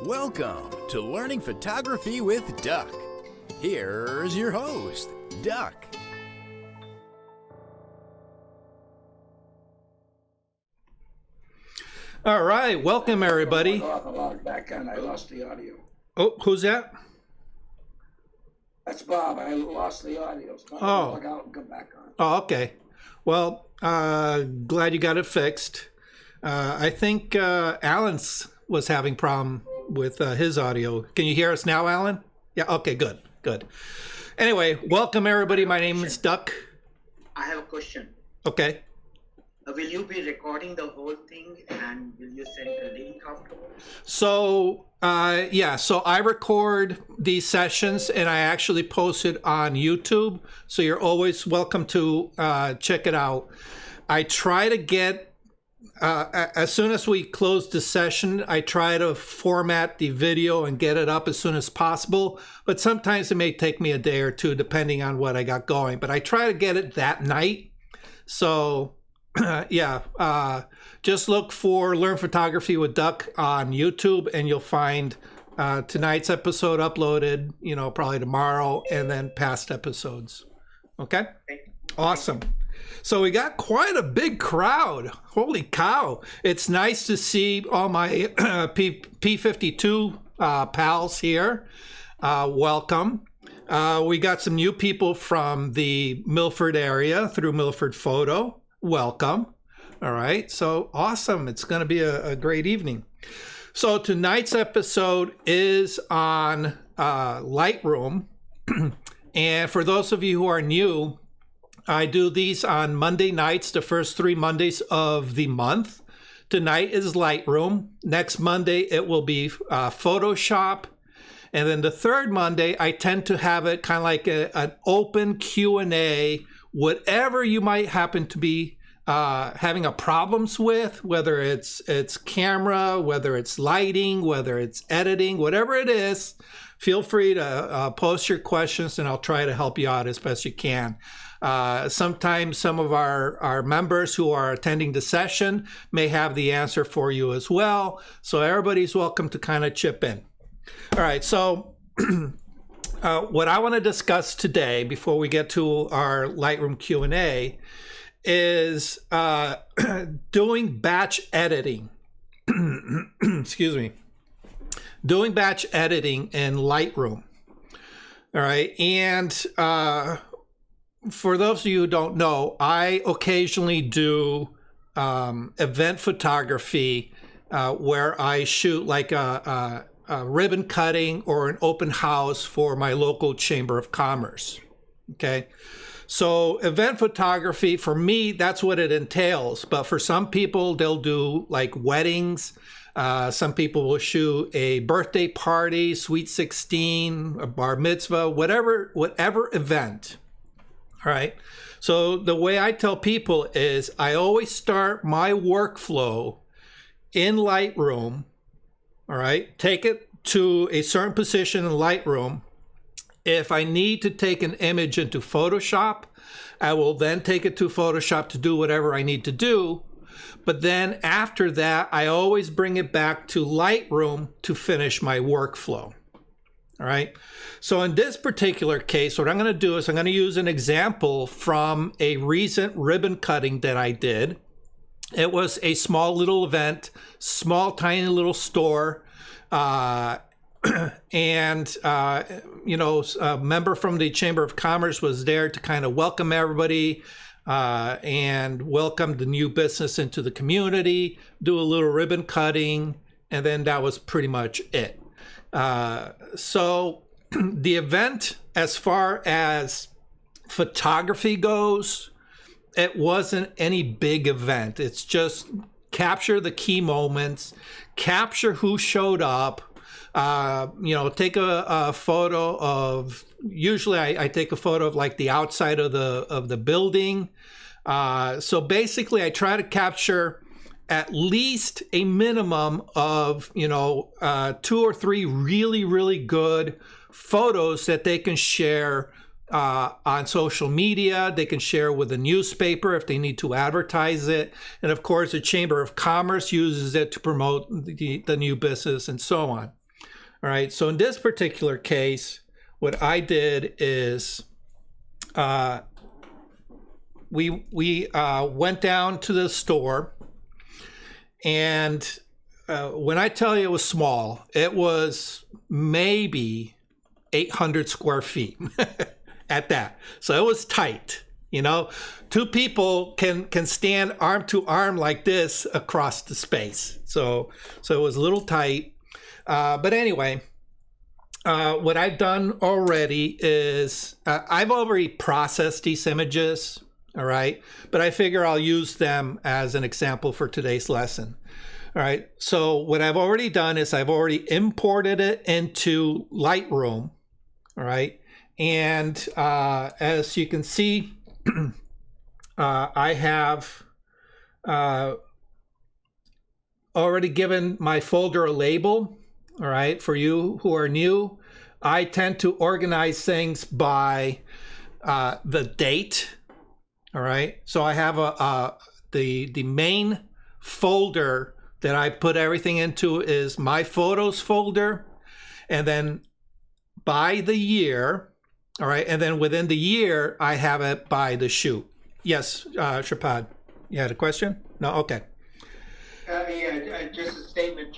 Welcome to Learning Photography with Duck. Here's your host, Duck. All right, welcome everybody. Back on, I lost the audio. Oh, who's that? That's Bob. I lost the audio. So Oh. log out and come back on. Oh, okay. Well, glad you got it fixed. I think Alan was having problem with his audio. Can you hear us now, Alan? Yeah, okay, good. Anyway, welcome everybody. My name is Duck. I have a question. Okay. Will you be recording the whole thing and will you send a link afterwards? So, so I record these sessions and I actually post it on YouTube. So you're always welcome to check it out. I try to get, as soon as we close the session, I try to format the video and get it up as soon as possible. But sometimes it may take me a day or two depending on what I got going. But I try to get it that night. So... just look for Learn Photography with Duck on YouTube and you'll find tonight's episode uploaded, probably tomorrow, and then past episodes. Okay? Awesome. So we got quite a big crowd. Holy cow. It's nice to see all my P52 pals here. Welcome. We got some new people from the Milford area through Milford Photo. Welcome. All right. So awesome. It's going to be a great evening. So tonight's episode is on Lightroom. And for those of you who are new, I do these on Monday nights, the first 3 Mondays of the month. Tonight is Lightroom. Next Monday, it will be Photoshop. And then the third Monday, I tend to have it kind of like an open Q&A, whatever you might happen to be having a problems with, whether it's camera, whether it's lighting, whether it's editing, whatever it is, feel free to post your questions and I'll try to help you out as best you can. Sometimes some of our members who are attending the session may have the answer for you as well. So everybody's welcome to kind of chip in. All right, so what I want to discuss today before we get to our Lightroom Q&A is doing batch editing. Excuse me. Doing batch editing in Lightroom. All right, and for those of you who don't know, I occasionally do event photography where I shoot like a ribbon cutting or an open house for my local Chamber of Commerce. Okay. So event photography, for me, that's what it entails. But for some people, they'll do like weddings. Some people will shoot a birthday party, sweet 16, a bar mitzvah, whatever event. All right. So the way I tell people is I always start my workflow in Lightroom. All right. Take it to a certain position in Lightroom. If I need to take an image into Photoshop, I will then take it to Photoshop to do whatever I need to do. But then after that, I always bring it back to Lightroom to finish my workflow. All right. So in this particular case, what I'm going to do is I'm going to use an example from a recent ribbon cutting that I did. It was a small little event, small, tiny little store. And, a member from the Chamber of Commerce was there to kind of welcome everybody and welcome the new business into the community, do a little ribbon cutting, and then that was pretty much it. So the event, as far as photography goes, it wasn't any big event. It's just capture the key moments, capture who showed up, take a photo of, usually I take a photo of like the outside of the building. So basically I try to capture at least a minimum of, 2 or 3 really, really good photos that they can share on social media. They can share with a newspaper if they need to advertise it. And of course, the Chamber of Commerce uses it to promote the new business and so on. All right, so in this particular case, what I did is we went down to the store, and when I tell you it was small, it was maybe 800 square feet at that. So it was tight. You know, two people can stand arm to arm like this across the space. So it was a little tight. But anyway, what I've done already is I've already processed these images. All right. But I figure I'll use them as an example for today's lesson. All right. So what I've already done is I've already imported it into Lightroom. All right. And as you can see, I have already given my folder a label. All right, for you who are new, I tend to organize things by the date. All right, so I have the main folder that I put everything into is my photos folder, and then by the year. All right, and then within the year, I have it by the shoot. Yes, Shripad, you had a question? No, okay. Yeah, just a statement.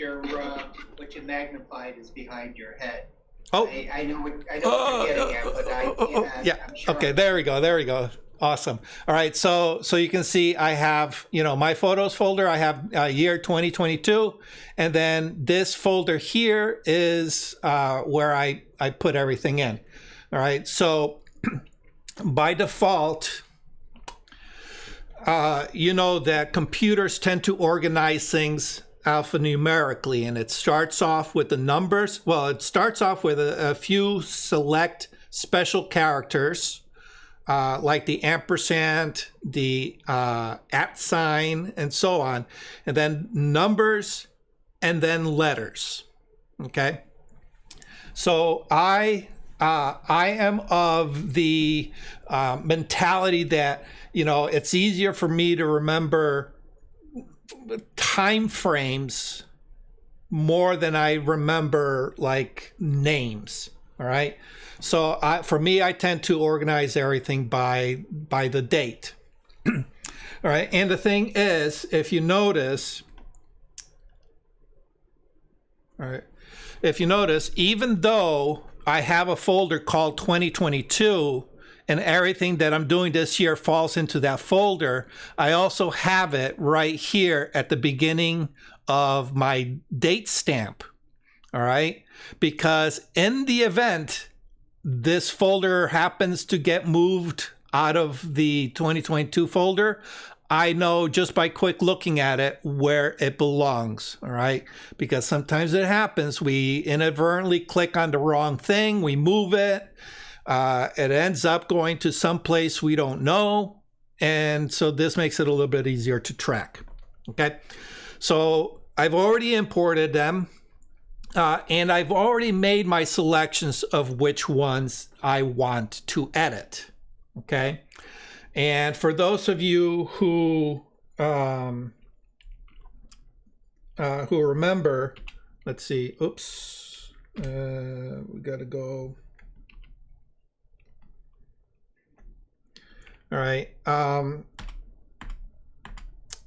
What you magnified is behind your head. Oh, I know what you're getting at, but yeah. I'm sure Okay, there we go. Awesome. All right, so you can see I have, my photos folder. I have year 2022, and then this folder here is where I put everything in. All right, so by default, you know that computers tend to organize things alphanumerically, and it starts off with the numbers. Well, it starts off with a few select special characters, like the ampersand, the at sign, and so on, and then numbers, and then letters. Okay, so I am of the mentality that, it's easier for me to remember time frames more than I remember like names. All right. So for me, I tend to organize everything by the date. All right. And the thing is, if you notice, even though I have a folder called 2022, and everything that I'm doing this year falls into that folder, I also have it right here at the beginning of my date stamp. All right? Because in the event this folder happens to get moved out of the 2022 folder, I know just by quick looking at it where it belongs, all right? Because sometimes it happens. We inadvertently click on the wrong thing, we move it, it ends up going to some place we don't know, and so this makes it a little bit easier to track, okay? So I've already imported them, and I've already made my selections of which ones I want to edit, okay? And for those of you who remember, let's see, oops, we gotta go. All right,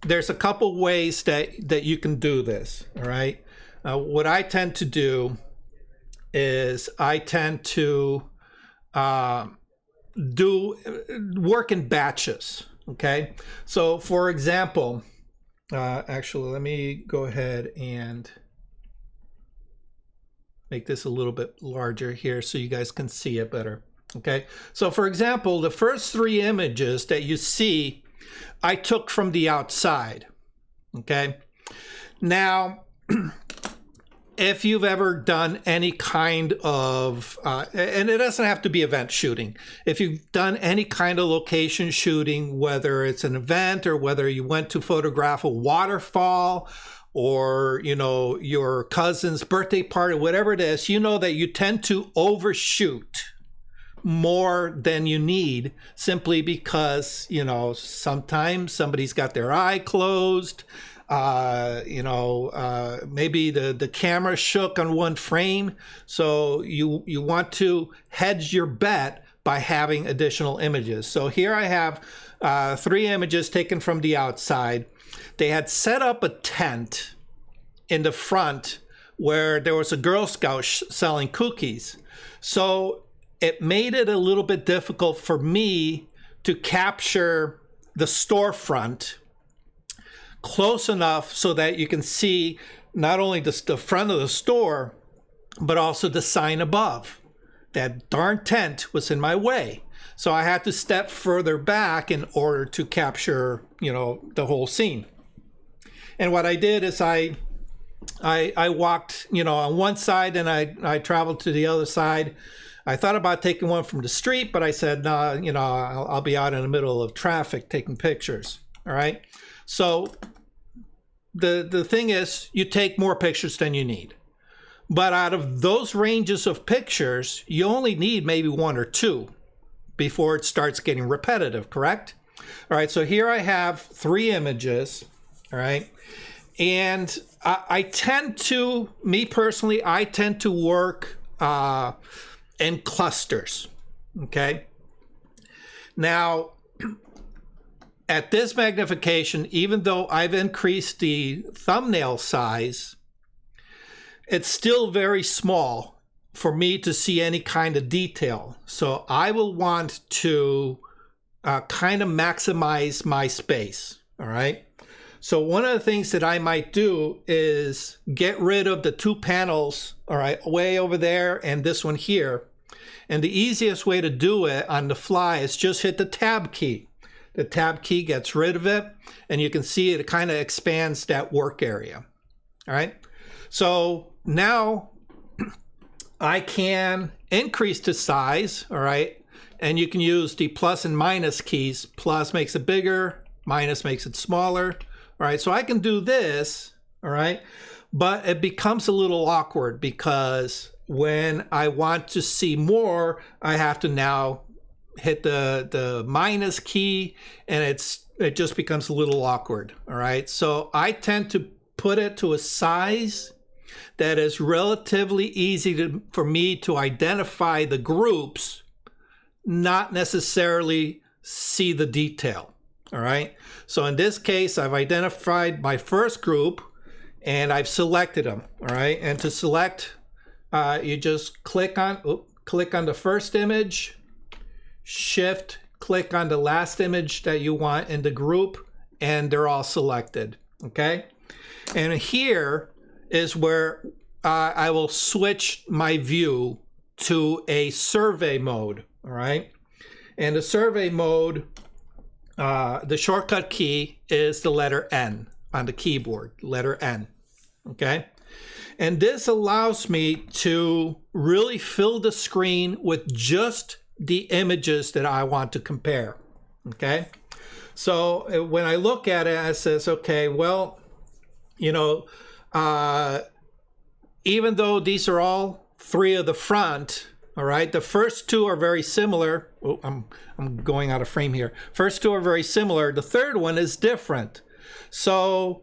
there's a couple ways that you can do this, all right? What I tend to do is I tend to do work in batches, okay? So for example, actually, let me go ahead and make this a little bit larger here so you guys can see it better, okay? So for example, the first three images that you see, I took from the outside, okay? Now, if you've ever done any kind of, and it doesn't have to be event shooting, if you've done any kind of location shooting, whether it's an event or whether you went to photograph a waterfall or, you know, your cousin's birthday party, whatever it is, you know that you tend to overshoot more than you need simply because, you know, sometimes somebody's got their eye closed. maybe the camera shook on one frame. So you want to hedge your bet by having additional images. So here I have 3 images taken from the outside. They had set up a tent in the front where there was a Girl Scout selling cookies. So it made it a little bit difficult for me to capture the storefront close enough so that you can see not only the front of the store, but also the sign above. That darn tent was in my way. So I had to step further back in order to capture, the whole scene. And what I did is I walked, on one side, and I traveled to the other side. I thought about taking one from the street, but I said, no, I'll be out in the middle of traffic taking pictures. All right. So the thing is, you take more pictures than you need. But out of those ranges of pictures, you only need maybe 1 or 2 before it starts getting repetitive, correct? All right. So here I have 3 images. All right. And I tend to work in clusters, okay? Now, at this magnification, even though I've increased the thumbnail size, it's still very small for me to see any kind of detail. So I will want to kind of maximize my space, all right? So one of the things that I might do is get rid of the 2 panels, all right, way over there and this one here. And the easiest way to do it on the fly is just hit the tab key. The tab key gets rid of it, and you can see it kind of expands that work area. All right. So now I can increase the size, all right, and you can use the plus and minus keys. Plus makes it bigger, minus makes it smaller. All right, so I can do this, all right, but it becomes a little awkward because when I want to see more, I have to now hit the minus key, and it just becomes a little awkward, all right? So I tend to put it to a size that is relatively easy for me to identify the groups, not necessarily see the detail. All right. So in this case, I've identified my first group and I've selected them. All right. And to select, you just click on the first image, shift, click on the last image that you want in the group, and they're all selected. Okay. And here is where I will switch my view to a survey mode. All right. And the survey mode, the shortcut key is the letter N on the keyboard, letter N, okay? And this allows me to really fill the screen with just the images that I want to compare, okay? So when I look at it, I says, okay, well, even though these are all 3 of the front, all right, the first 2 are very similar. Oh, I'm going out of frame here. First 2 are very similar. The third one is different. So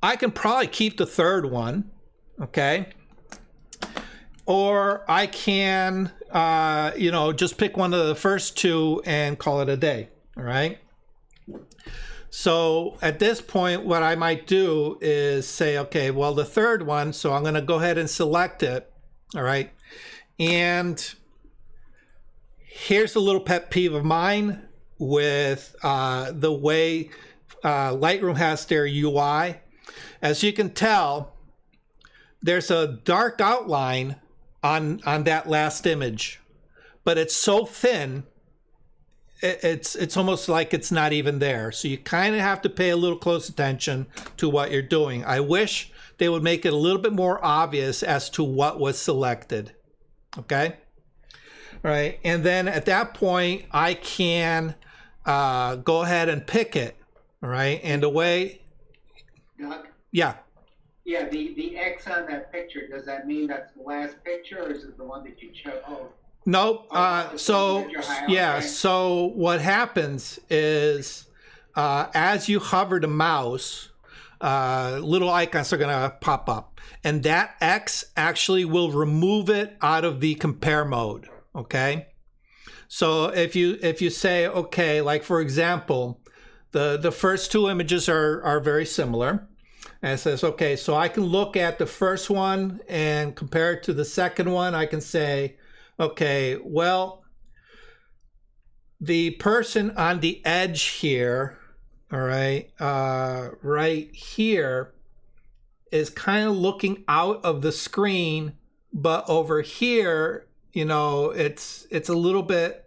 I can probably keep the third one, okay? Or I can, just pick one of the first 2 and call it a day, all right? So at this point, what I might do is say, okay, well, the third one, so I'm going to go ahead and select it, all right? And here's a little pet peeve of mine with the way Lightroom has their UI. As you can tell, there's a dark outline on that last image, but it's so thin, it's almost like it's not even there. So you kind of have to pay a little close attention to what you're doing. I wish they would make it a little bit more obvious as to what was selected. Okay. All right. And then at that point, I can go ahead and pick it. All right. And the way. Doug? Yeah. Yeah, the X on that picture, does that mean that's the last picture, or is it the one that you chose? Oh. Nope. So what happens is as you hover the mouse little icons are going to pop up. And that X actually will remove it out of the compare mode, okay? So if you say, okay, like for example, the first two images are very similar. And it says, okay, so I can look at the first one and compare it to the second one. I can say, okay, well, the person on the edge here, all right, right here is kind of looking out of the screen, but over here, you know, it's a little bit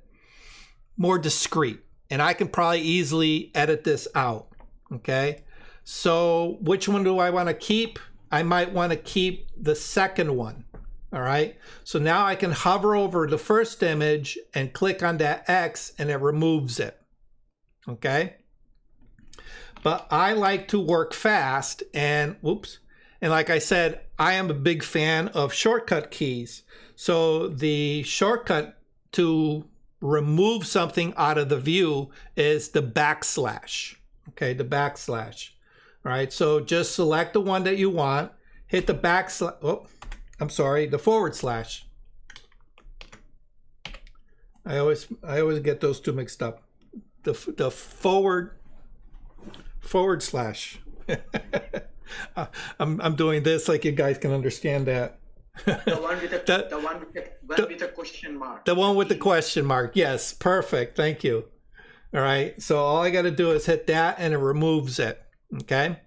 more discreet, and I can probably easily edit this out, okay? So which one do I want to keep? I might want to keep the second one, all right? So now I can hover over the first image and click on that X and it removes it, okay? But I like to work fast and, whoops, and like I said, I am a big fan of shortcut keys. So the shortcut to remove something out of the view is the backslash, okay, the backslash. All right, so just select the one that you want, hit the backslash, oh, I'm sorry, the forward slash. I always get those two mixed up. The forward slash. I'm doing this like you guys can understand that. The one with the question mark. The one with the question mark. Yes, perfect. Thank you. All right. So all I got to do is hit that and it removes it. Okay.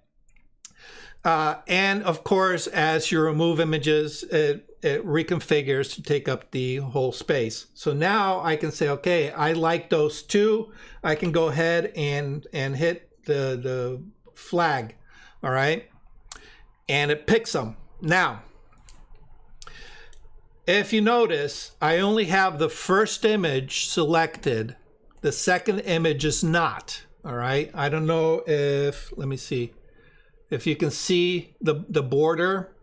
And of course, as you remove images, it reconfigures to take up the whole space. So now I can say, okay, I like those two. I can go ahead and hit the flag. All right. And it picks them. Now, if you notice, I only have the first image selected. The second image is not. All right. I don't know if, let me see, if you can see the border.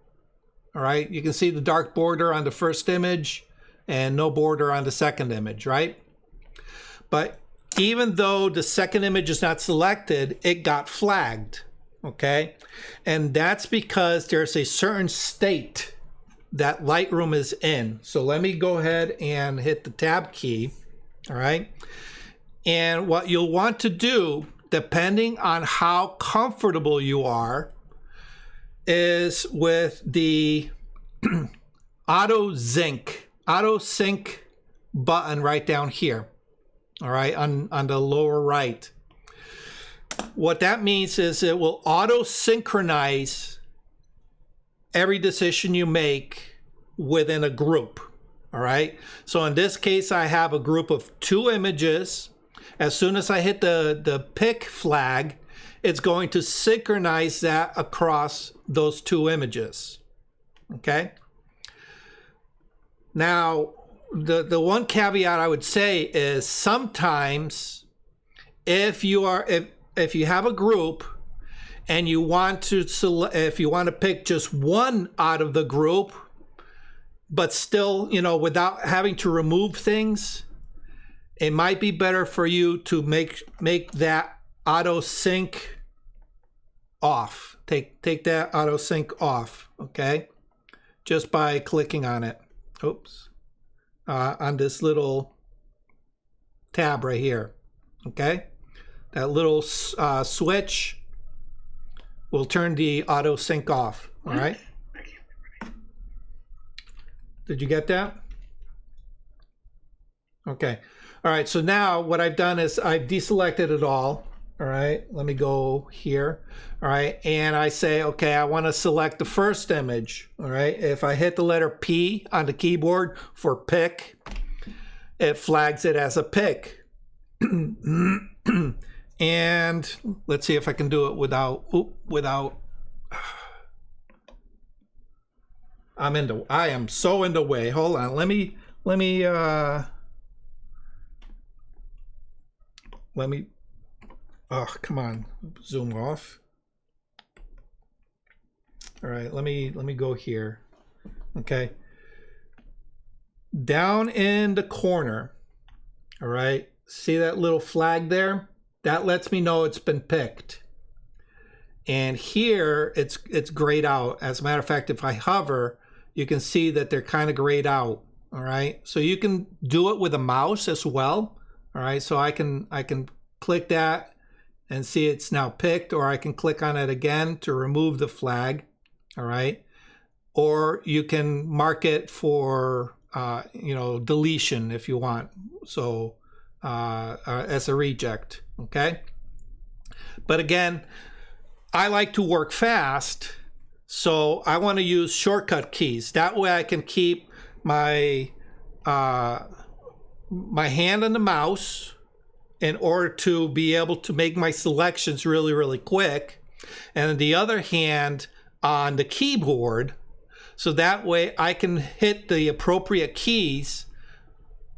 All right. You can see the dark border on the first image and no border on the second image, right? But even though the second image is not selected, it got flagged. Okay. And that's because there's a certain state that Lightroom is in. So let me go ahead and hit the tab key. All right. And what you'll want to do, depending on how comfortable you are, is with the auto sync button right down here. All right. On the lower right. What that means is it will auto synchronize every decision you make within a group. All right. So in this case, I have a group of 2 images. As soon as I hit the pick flag, it's going to synchronize that across those 2 images. Okay. Now, the one caveat I would say is sometimes if you have a group and you want to if you want to pick just one out of the group, but still, you know, without having to remove things, it might be better for you to make that auto sync off. Take that auto sync off, okay? Just by clicking on it. Oops. On this little tab right here, okay? That little switch will turn the auto sync off. All right. Did you get that? Okay. All right. So now what I've done is I've deselected it all. All right. Let me go here. All right. And I say, okay, I want to select the first image. All right. If I hit the letter P on the keyboard for pick, it flags it as a pick. And let's see if I can do it without. I am so in the way. Hold on. Let me. Oh, come on. Zoom off. All right. Let me go here. Okay. Down in the corner. All right. See that little flag there? That lets me know it's been picked. And here it's grayed out. As a matter of fact, if I hover, you can see that they're kind of grayed out. All right, so you can do it with a mouse as well. All right, so I can click that and see it's now picked, or I can click on it again to remove the flag. All right, or you can mark it for deletion if you want, so as a reject. Okay, but again, I like to work fast, so I want to use shortcut keys. That way I can keep my my hand on the mouse in order to be able to make my selections really, really quick, and the other hand on the keyboard, so that way I can hit the appropriate keys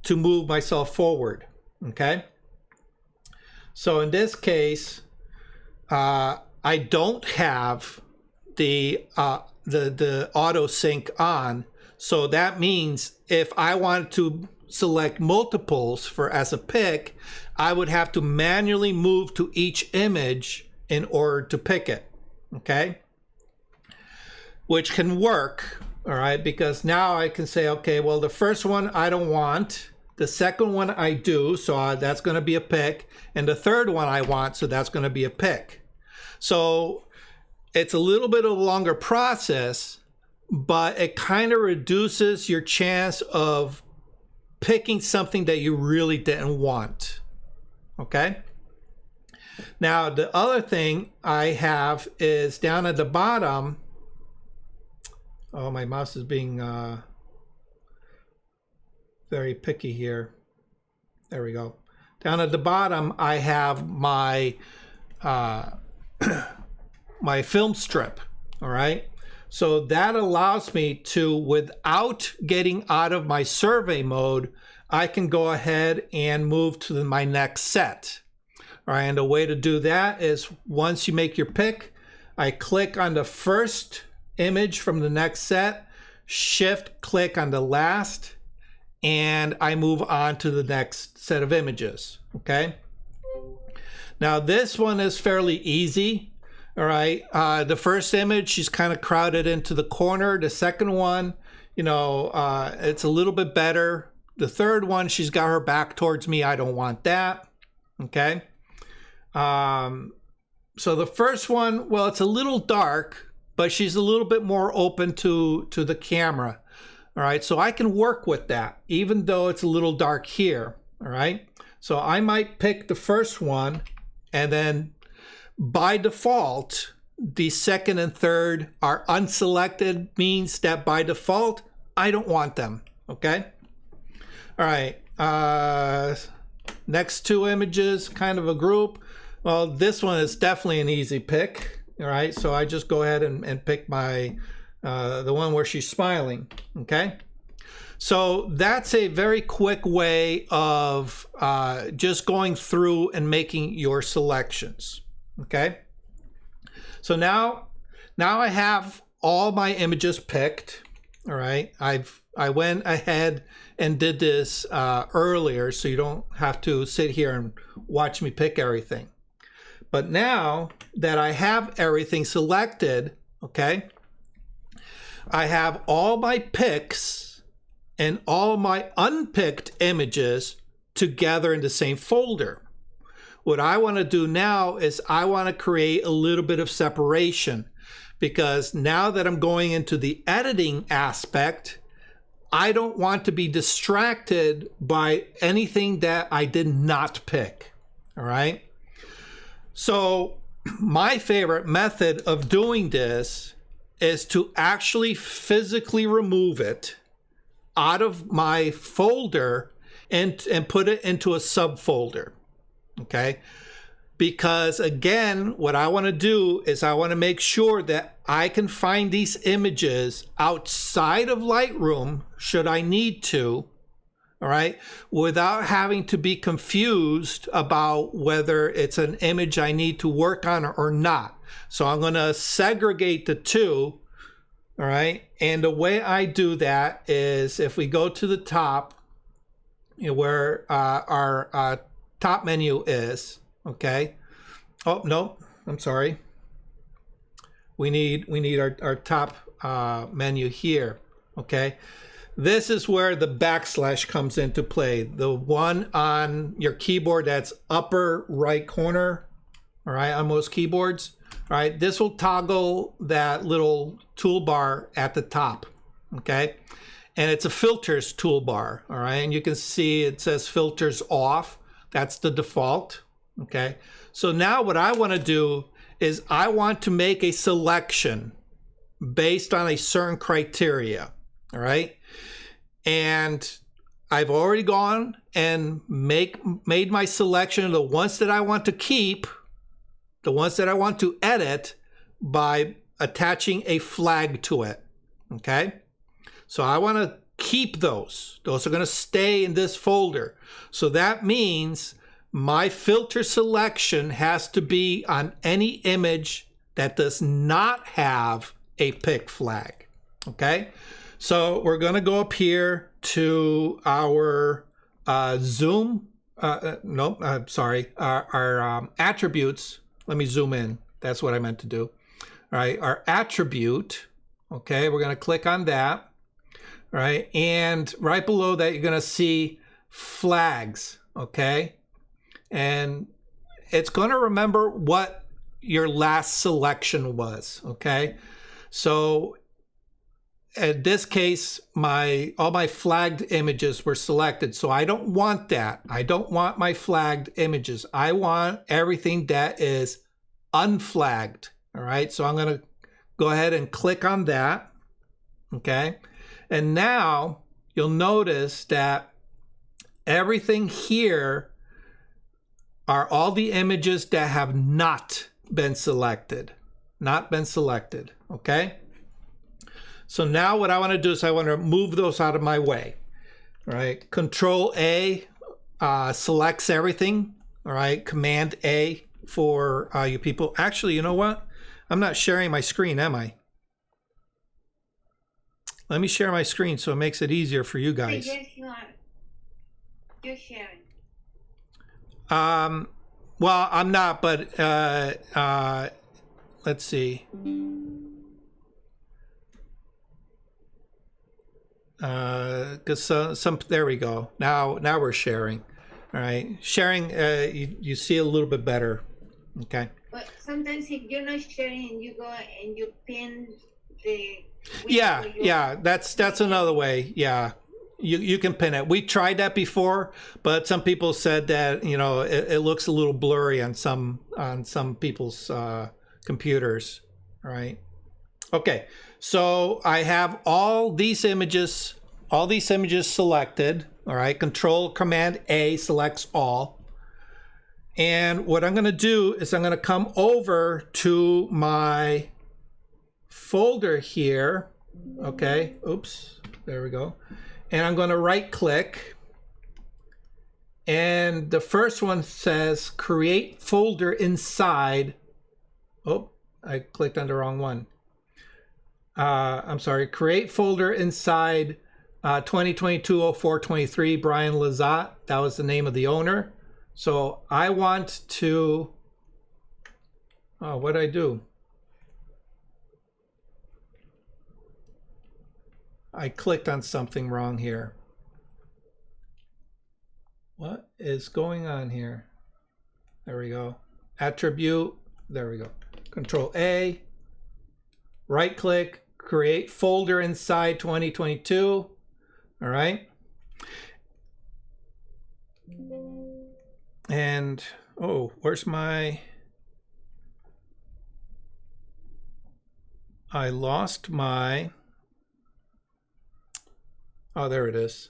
to move myself forward. Okay, so in this case, I don't have the auto sync on, so that means if I wanted to select multiples as a pick, I would have to manually move to each image in order to pick it. Okay, which can work. All right, because now I can say, okay, well, the first one I don't want, the second one I do, so that's going to be a pick, and the third one I want, so that's going to be a pick. So it's a little bit of a longer process, but it kind of reduces your chance of picking something that you really didn't want. Okay, now the other thing I have is down at the bottom. Oh, my mouse is being very picky here. There we go. Down at the bottom, I have my my film strip. All right. So that allows me to, without getting out of my survey mode, I can go ahead and move to my next set. All right. And the way to do that is once you make your pick, I click on the first image from the next set, shift click on the last, and I move on to the next set of images. Okay, now this one is fairly easy. All right, the first image, she's kind of crowded into the corner. The second one, it's a little bit better. The third one, she's got her back towards me. I don't want that. Okay, so the first one, well, it's a little dark, but she's a little bit more open to the camera. All right, so I can work with that, even though it's a little dark here. All right, so I might pick the first one, and then by default, the second and third are unselected, means that by default, I don't want them. Okay, all right, next two images, kind of a group. Well, this one is definitely an easy pick. All right, so I just go ahead and pick my the one where she's smiling. Okay, so that's a very quick way of just going through and making your selections. Okay, so now I have all my images picked. All right, I went ahead and did this earlier, so you don't have to sit here and watch me pick everything. But now that I have everything selected, okay, I have all my picks and all my unpicked images together in the same folder. What I want to do now is I want to create a little bit of separation, because now that I'm going into the editing aspect, I don't want to be distracted by anything that I did not pick. All right. So my favorite method of doing this is to actually physically remove it out of my folder and put it into a subfolder. Okay, because again, what I want to do is I want to make sure that I can find these images outside of Lightroom should I need to, all right, without having to be confused about whether it's an image I need to work on or not. So I'm going to segregate the two, all right, and the way I do that is if we go to the top, where our top menu is, okay. Oh, no, I'm sorry. we need our top menu here. Okay, this is where the backslash comes into play. The one on your keyboard that's upper right corner, all right, on most keyboards. All right, this will toggle that little toolbar at the top. Okay, and it's a filters toolbar. All right, and you can see it says filters off. That's the default. Okay, so now what I want to do is I want to make a selection based on a certain criteria. All right, and I've already gone and made my selection of the ones that I want to keep, the ones that I want to edit, by attaching a flag to it. Okay, so I want to keep those. Those are going to stay in this folder. So that means my filter selection has to be on any image that does not have a pick flag. Okay, so we're going to go up here to our zoom. Our attributes. Let me zoom in. That's what I meant to do. All right, our attribute. Okay, we're going to click on that. All right, and right below that, you're going to see flags. Okay, and it's going to remember what your last selection was. Okay, so in this case, all my flagged images were selected. So I don't want that. I don't want my flagged images. I want everything that is unflagged. All right. So I'm going to go ahead and click on that. Okay. And now you'll notice that everything here are all the images that have not been selected. Not been selected. Okay. So now what I want to do is I want to move those out of my way. All right, Control A selects everything. All right, Command A for you people. Actually, you know what? I'm not sharing my screen, am I? Let me share my screen so it makes it easier for you guys. Yes, you are. You're sharing. Well, I'm not, but let's see. Because there we go. Now we're sharing. All right, sharing. You see a little bit better. Okay. But sometimes if you're not sharing, you go and you pin the. Yeah. That's another way. Yeah, you can pin it. We tried that before, but some people said that it looks a little blurry on some people's computers. All right. Okay. So I have all these images selected. All right, Control Command A selects all. And what I'm going to do is I'm going to come over to my folder here. Okay, oops, there we go. And I'm going to right click. And the first one says create folder inside. Oh, I clicked on the wrong one. I'm sorry, create folder inside 2022-04-23 Brian Lazat. That was the name of the owner. So I want to, what did I do? I clicked on something wrong here. What is going on here? There we go. Attribute, there we go. Control A, right click, create folder inside 2022. All right. And, where's my, I lost my, there it is.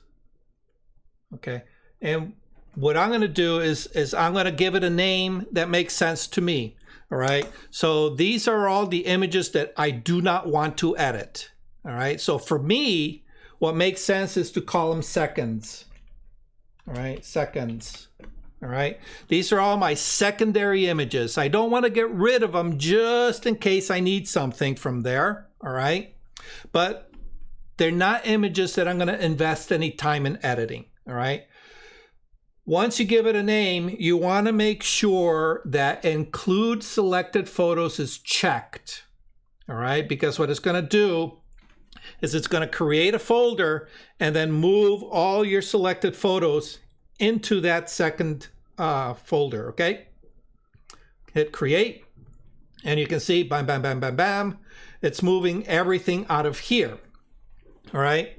Okay. And what I'm going to do is I'm going to give it a name that makes sense to me. All right. So these are all the images that I do not want to edit. All right. So for me, what makes sense is to call them seconds. All right. Seconds. All right. These are all my secondary images. I don't want to get rid of them just in case I need something from there. All right. But they're not images that I'm going to invest any time in editing. All right. Once you give it a name, you want to make sure that include selected photos is checked. all right? Because what it's going to do is it's going to create a folder and then move all your selected photos into that second folder, okay? Hit create, and you can see, bam, bam, bam, bam, bam, it's moving everything out of here, all right?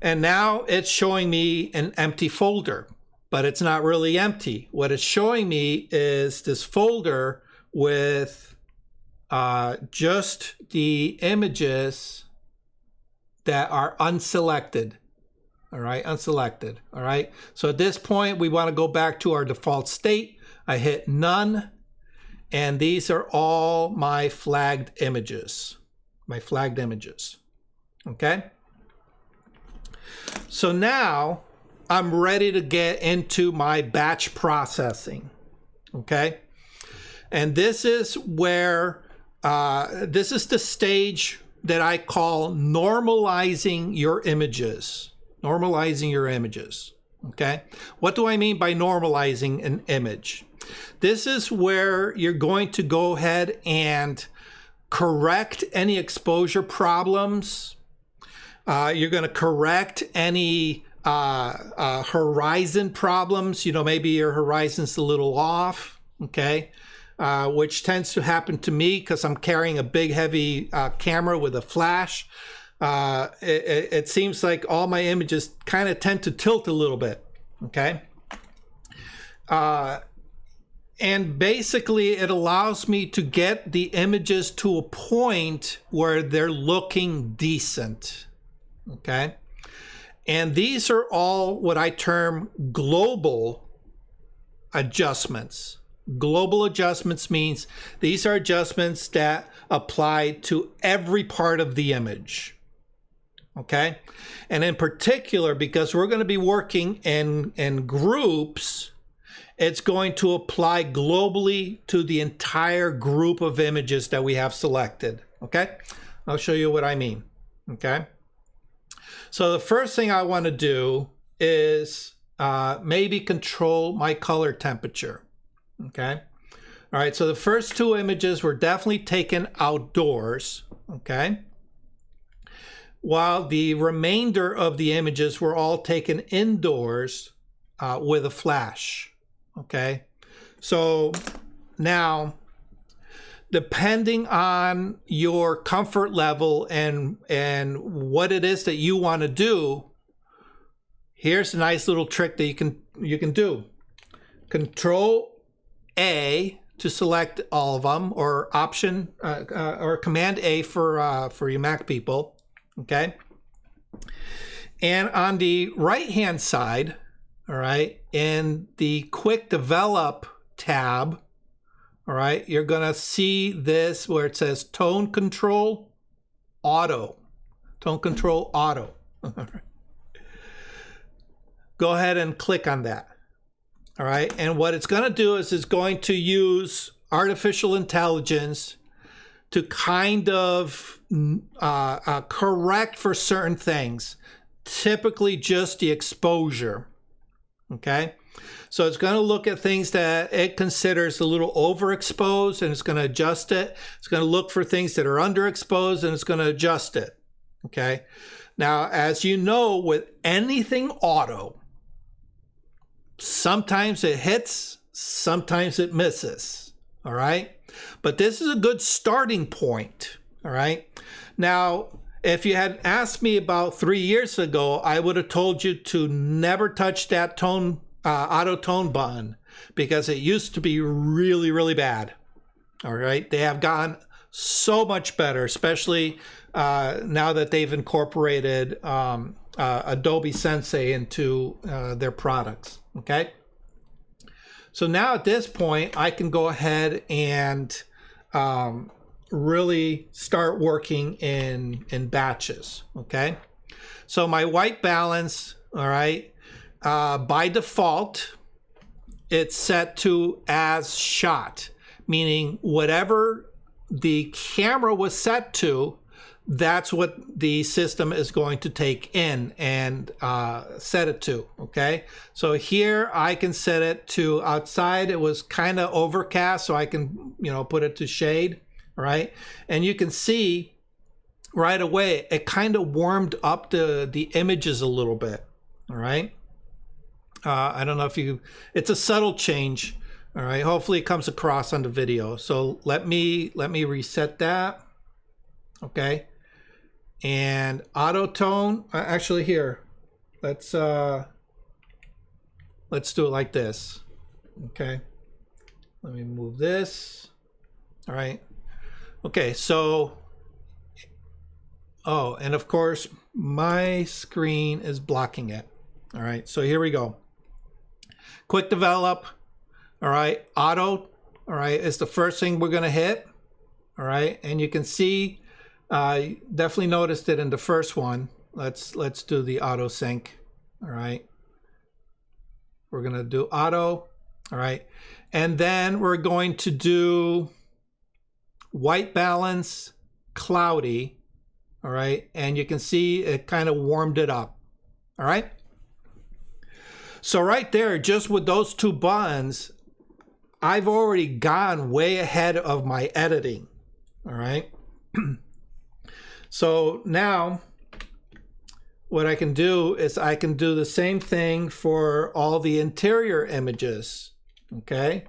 And now it's showing me an empty folder, but it's not really empty. What it's showing me is this folder with just the images that are unselected, all right, unselected, all right? So at this point, we want to go back to our default state. I hit none, and these are all my flagged images, okay? So now I'm ready to get into my batch processing, okay? And this is where, this is the stage that I call normalizing your images. Normalizing your images, okay? What do I mean by normalizing an image? This is where you're going to go ahead and correct any exposure problems. You're going to correct any horizon problems. You know, maybe your horizon's a little off, okay? Which tends to happen to me because I'm carrying a big, heavy camera with a flash. It seems like all my images kind of tend to tilt a little bit, okay? And basically, it allows me to get the images to a point where they're looking decent, okay? And these are all what I term global adjustments. Global adjustments means these are adjustments that apply to every part of the image, okay? And in particular, because we're going to be working in groups, it's going to apply globally to the entire group of images that we have selected, okay? I'll show you what I mean, okay? So the first thing I want to do is maybe control my color temperature, okay? All right, so the first two images were definitely taken outdoors, okay? While the remainder of the images were all taken indoors with a flash. Okay, so now depending on your comfort level and what it is that you want to do, here's a nice little trick that you can do. Control A to select all of them, or Option or Command A for you Mac people. Okay, and on the right hand side, all right, in the Quick Develop tab, all right, you're going to see this where it says Tone Control Auto. Tone Control Auto. Go ahead and click on that. All right, and what it's going to do is it's going to use artificial intelligence to kind of correct for certain things, typically just the exposure. Okay, so it's going to look at things that it considers a little overexposed, and it's going to adjust it. It's going to look for things that are underexposed, and it's going to adjust it. Okay, now as you know, with anything auto, sometimes it hits, sometimes it misses. All right, but this is a good starting point. All right, now if you had asked me about 3 years ago, I would have told you to never touch that tone, auto tone button, because it used to be really, really bad. All right, they have gotten so much better, especially now that they've incorporated Adobe Sensei into their products. Okay, so now at this point, I can go ahead and really start working in batches. Okay, so my white balance, all right, by default it's set to as shot, meaning whatever the camera was set to, that's what the system is going to take in and set it to. Okay, so here I can set it to outside. It was kind of overcast, so I can, you know, put it to shade. all right? And you can see right away, it kind of warmed up the images a little bit, all right? I don't know if it's a subtle change, all right? Hopefully it comes across on the video. So let me reset that, okay? And auto tone, actually here, let's do it like this, okay? Let me move this, all right? Okay, so, oh, and of course, my screen is blocking it. All right, so here we go. Quick develop, all right, auto, all right, is the first thing we're gonna hit, all right? And you can see, definitely noticed it in the first one. Let's do the auto sync, all right? We're gonna do auto, all right? And then we're going to do white balance, cloudy, all right? And you can see it kind of warmed it up, all right? So right there, just with those two buttons, I've already gone way ahead of my editing, all right? So now what I can do is I can do the same thing for all the interior images, okay?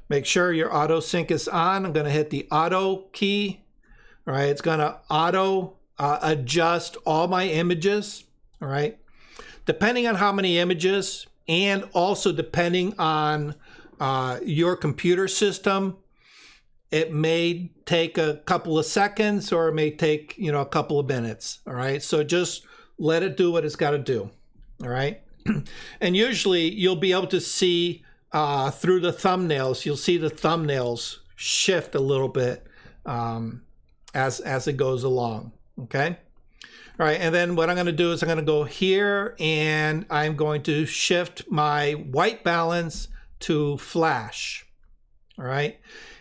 Make sure your auto sync is on. I'm gonna hit the auto key, all right? It's gonna auto adjust all my images, all right? Depending on how many images and also depending on your computer system, it may take a couple of seconds or it may take, you know, a couple of minutes, all right? So just let it do what it's got to do, all right? And usually you'll be able to see through the thumbnails, you'll see the thumbnails shift a little bit as it goes along, okay? All right, and then what I'm gonna do is I'm gonna go here and I'm going to shift my white balance to flash, all right?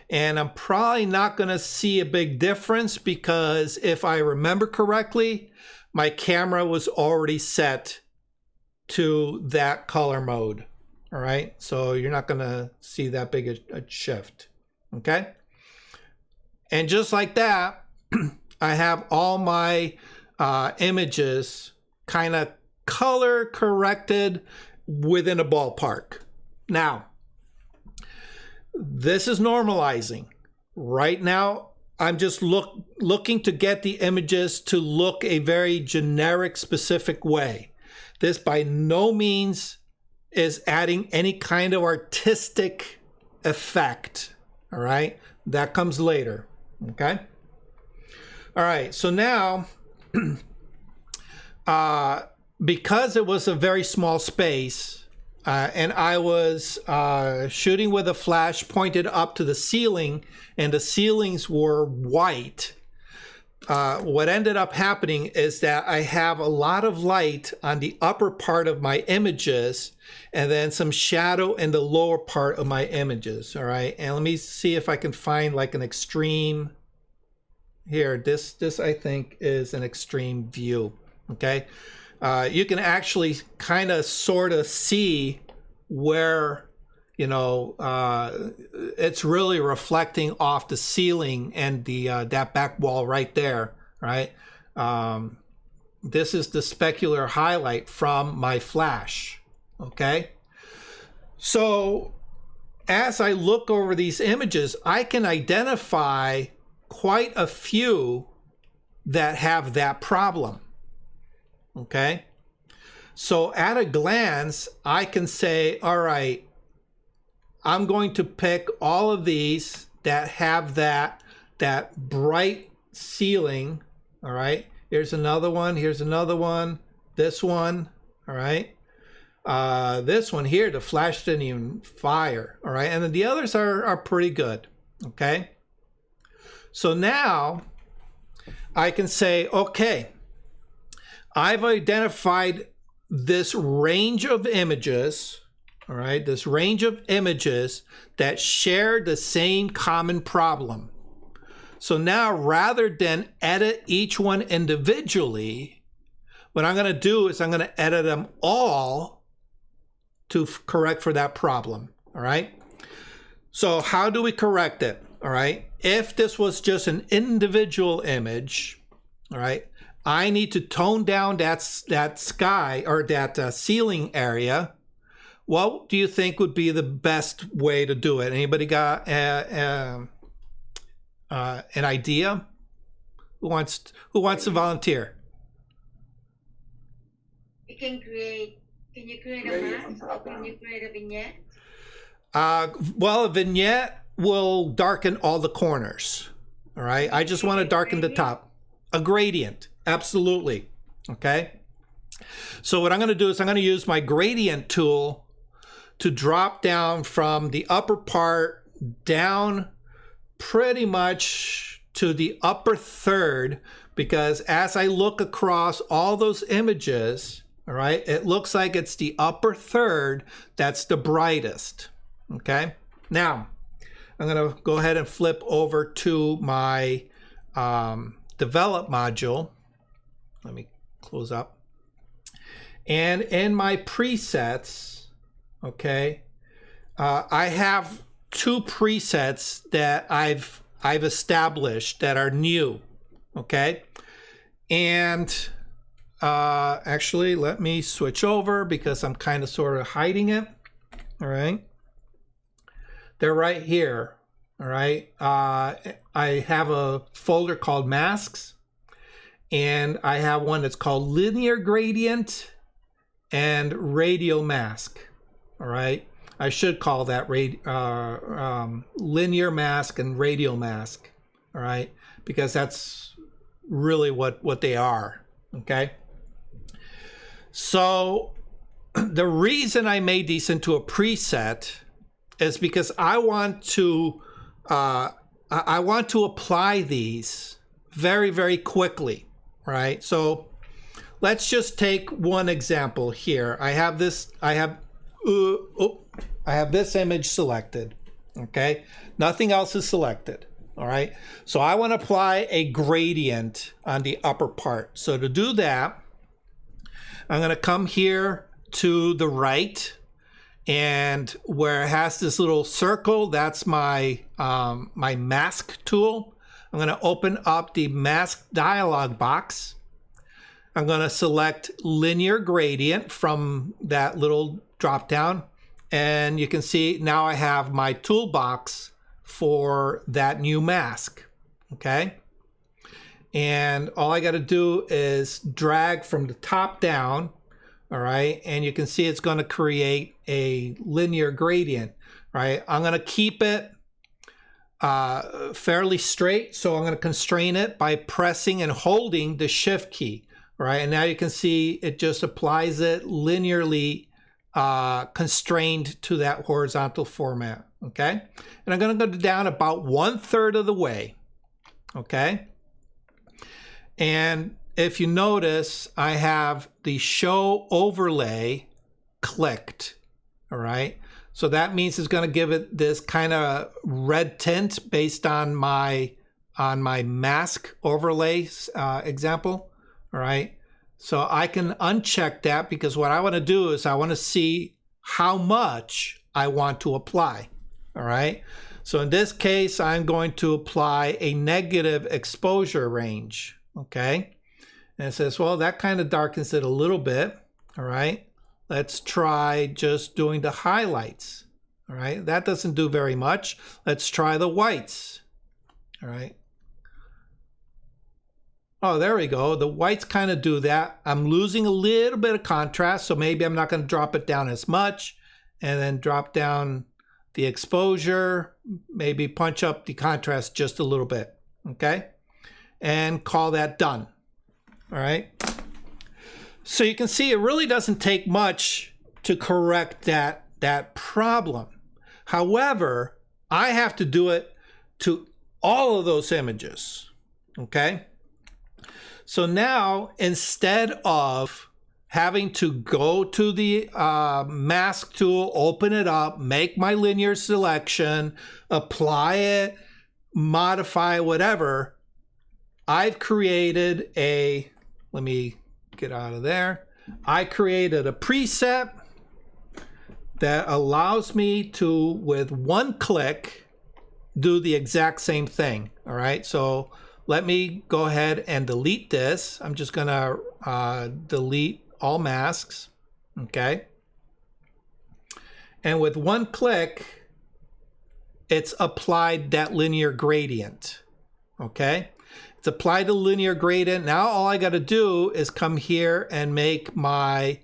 And I'm probably not gonna see a big difference because if I remember correctly, my camera was already set to that color mode, all right? So you're not gonna see that big a shift, okay? And just like that, I have all my images kind of color corrected within a ballpark. Now, this is normalizing. Right now, I'm just looking to get the images to look a very generic, specific way. This by no means is adding any kind of artistic effect, all right? That comes later, okay? All right, so now, because it was a very small space and I was shooting with a flash pointed up to the ceiling and the ceilings were white, what ended up happening is that I have a lot of light on the upper part of my images and then some shadow in the lower part of my images, all right? And let me see if I can find like an extreme. Here, this I think is an extreme view, okay? You can actually kind of sort of see where, you know, it's really reflecting off the ceiling and the that back wall right there, right? This is the specular highlight from my flash, okay? So as I look over these images, I can identify quite a few that have that problem, okay? So at a glance, I can say, all right, I'm going to pick all of these that have that bright ceiling, all right? Here's another one, here's another one, this one, all right? This one here, the flash didn't even fire, all right? And then the others are pretty good, okay? So now I can say, okay, I've identified this range of images, all right, this range of images that share the same common problem. So now rather than edit each one individually, what I'm going to do is I'm going to edit them all to correct for that problem, all right? So how do we correct it? all right, if this was just an individual image, all right, I need to tone down that sky or that ceiling area. What do you think would be the best way to do it? Anybody got an idea? Who wants to volunteer? Can you create a Gradient mask? from top Can down. you create a vignette? Well, a vignette will darken all the corners. All right. I just want to darken the top. A gradient. Absolutely. Okay. So what I'm going to do is I'm going to use my gradient tool to drop down from the upper part down pretty much to the upper third, because as I look across all those images, all right, it looks like it's the upper third that's the brightest. Okay. Now I'm going to go ahead and flip over to my develop module. Let me close up. And in my presets, okay, I have two presets that I've established that are new, okay? And actually, let me switch over because I'm kind of sort of hiding it, all right? They're right here, all right? I have a folder called masks, and I have one that's called linear gradient and radial mask, all right? I should call that linear mask and radial mask, all right? Because that's really what they are, okay? So the reason I made these into a preset is because I want to apply these very, very quickly, right? So let's just take one example here. I have this image selected, okay? Nothing else is selected, all right? So I want to apply a gradient on the upper part. So to do that, I'm going to come here to the right, and where it has this little circle, that's my my mask tool. I'm going to open up the mask dialog box. I'm going to select linear gradient from that little drop down, and you can see now I have my toolbox for that new mask, okay? And all I got to do is drag from the top down, all right? And you can see it's going to create a linear gradient, right? I'm going to keep it fairly straight, so I'm going to constrain it by pressing and holding the shift key, right? And now you can see it just applies it linearly constrained to that horizontal format, okay? And I'm going to go down about 1/3 of the way, okay? And if you notice, I have the show overlay clicked, all right? So that means it's going to give it this kind of red tint based on my mask overlay example, all right? So I can uncheck that, because what I want to do is I want to see how much I want to apply, all right? So in this case, I'm going to apply a negative exposure range, okay? And it says, well, that kind of darkens it a little bit, all right? Let's try just doing the highlights, all right? That doesn't do very much. Let's try the whites, all right? Oh, there we go. The whites kind of do that. I'm losing a little bit of contrast, so maybe I'm not going to drop it down as much, and then drop down the exposure, maybe punch up the contrast just a little bit, okay? And call that done, all right? So you can see it really doesn't take much to correct that problem. However, I have to do it to all of those images, okay? So now, instead of having to go to the mask tool, open it up, make my linear selection, apply it, modify whatever, I've created a, let me get out of there. I created a preset that allows me to, with one click, do the exact same thing. All right, so let me go ahead and delete this. I'm just gonna delete all masks, okay? And with one click, it's applied that linear gradient, okay? It's applied the linear gradient. Now all I gotta do is come here and make my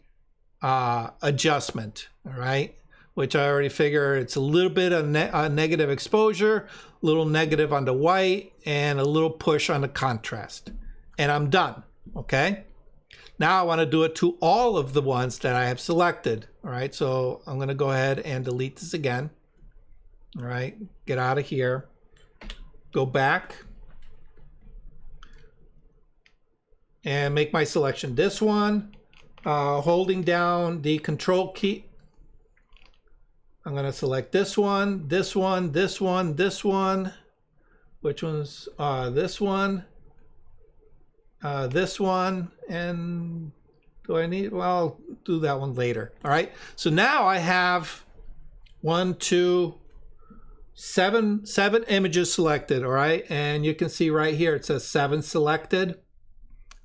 adjustment, all right? Which I already figure it's a little bit of negative exposure, a little negative on the white, and a little push on the contrast. And I'm done, okay? Now I want to do it to all of the ones that I have selected, all right? So I'm going to go ahead and delete this again, all right? Get out of here, go back, and make my selection. This one, holding down the control key, I'm going to select this one, this one, this one, this one. Which one's this one, and do I need, well, I'll do that one later. All right, so now I have 7 images selected. All right, and you can see right here it says 7 selected.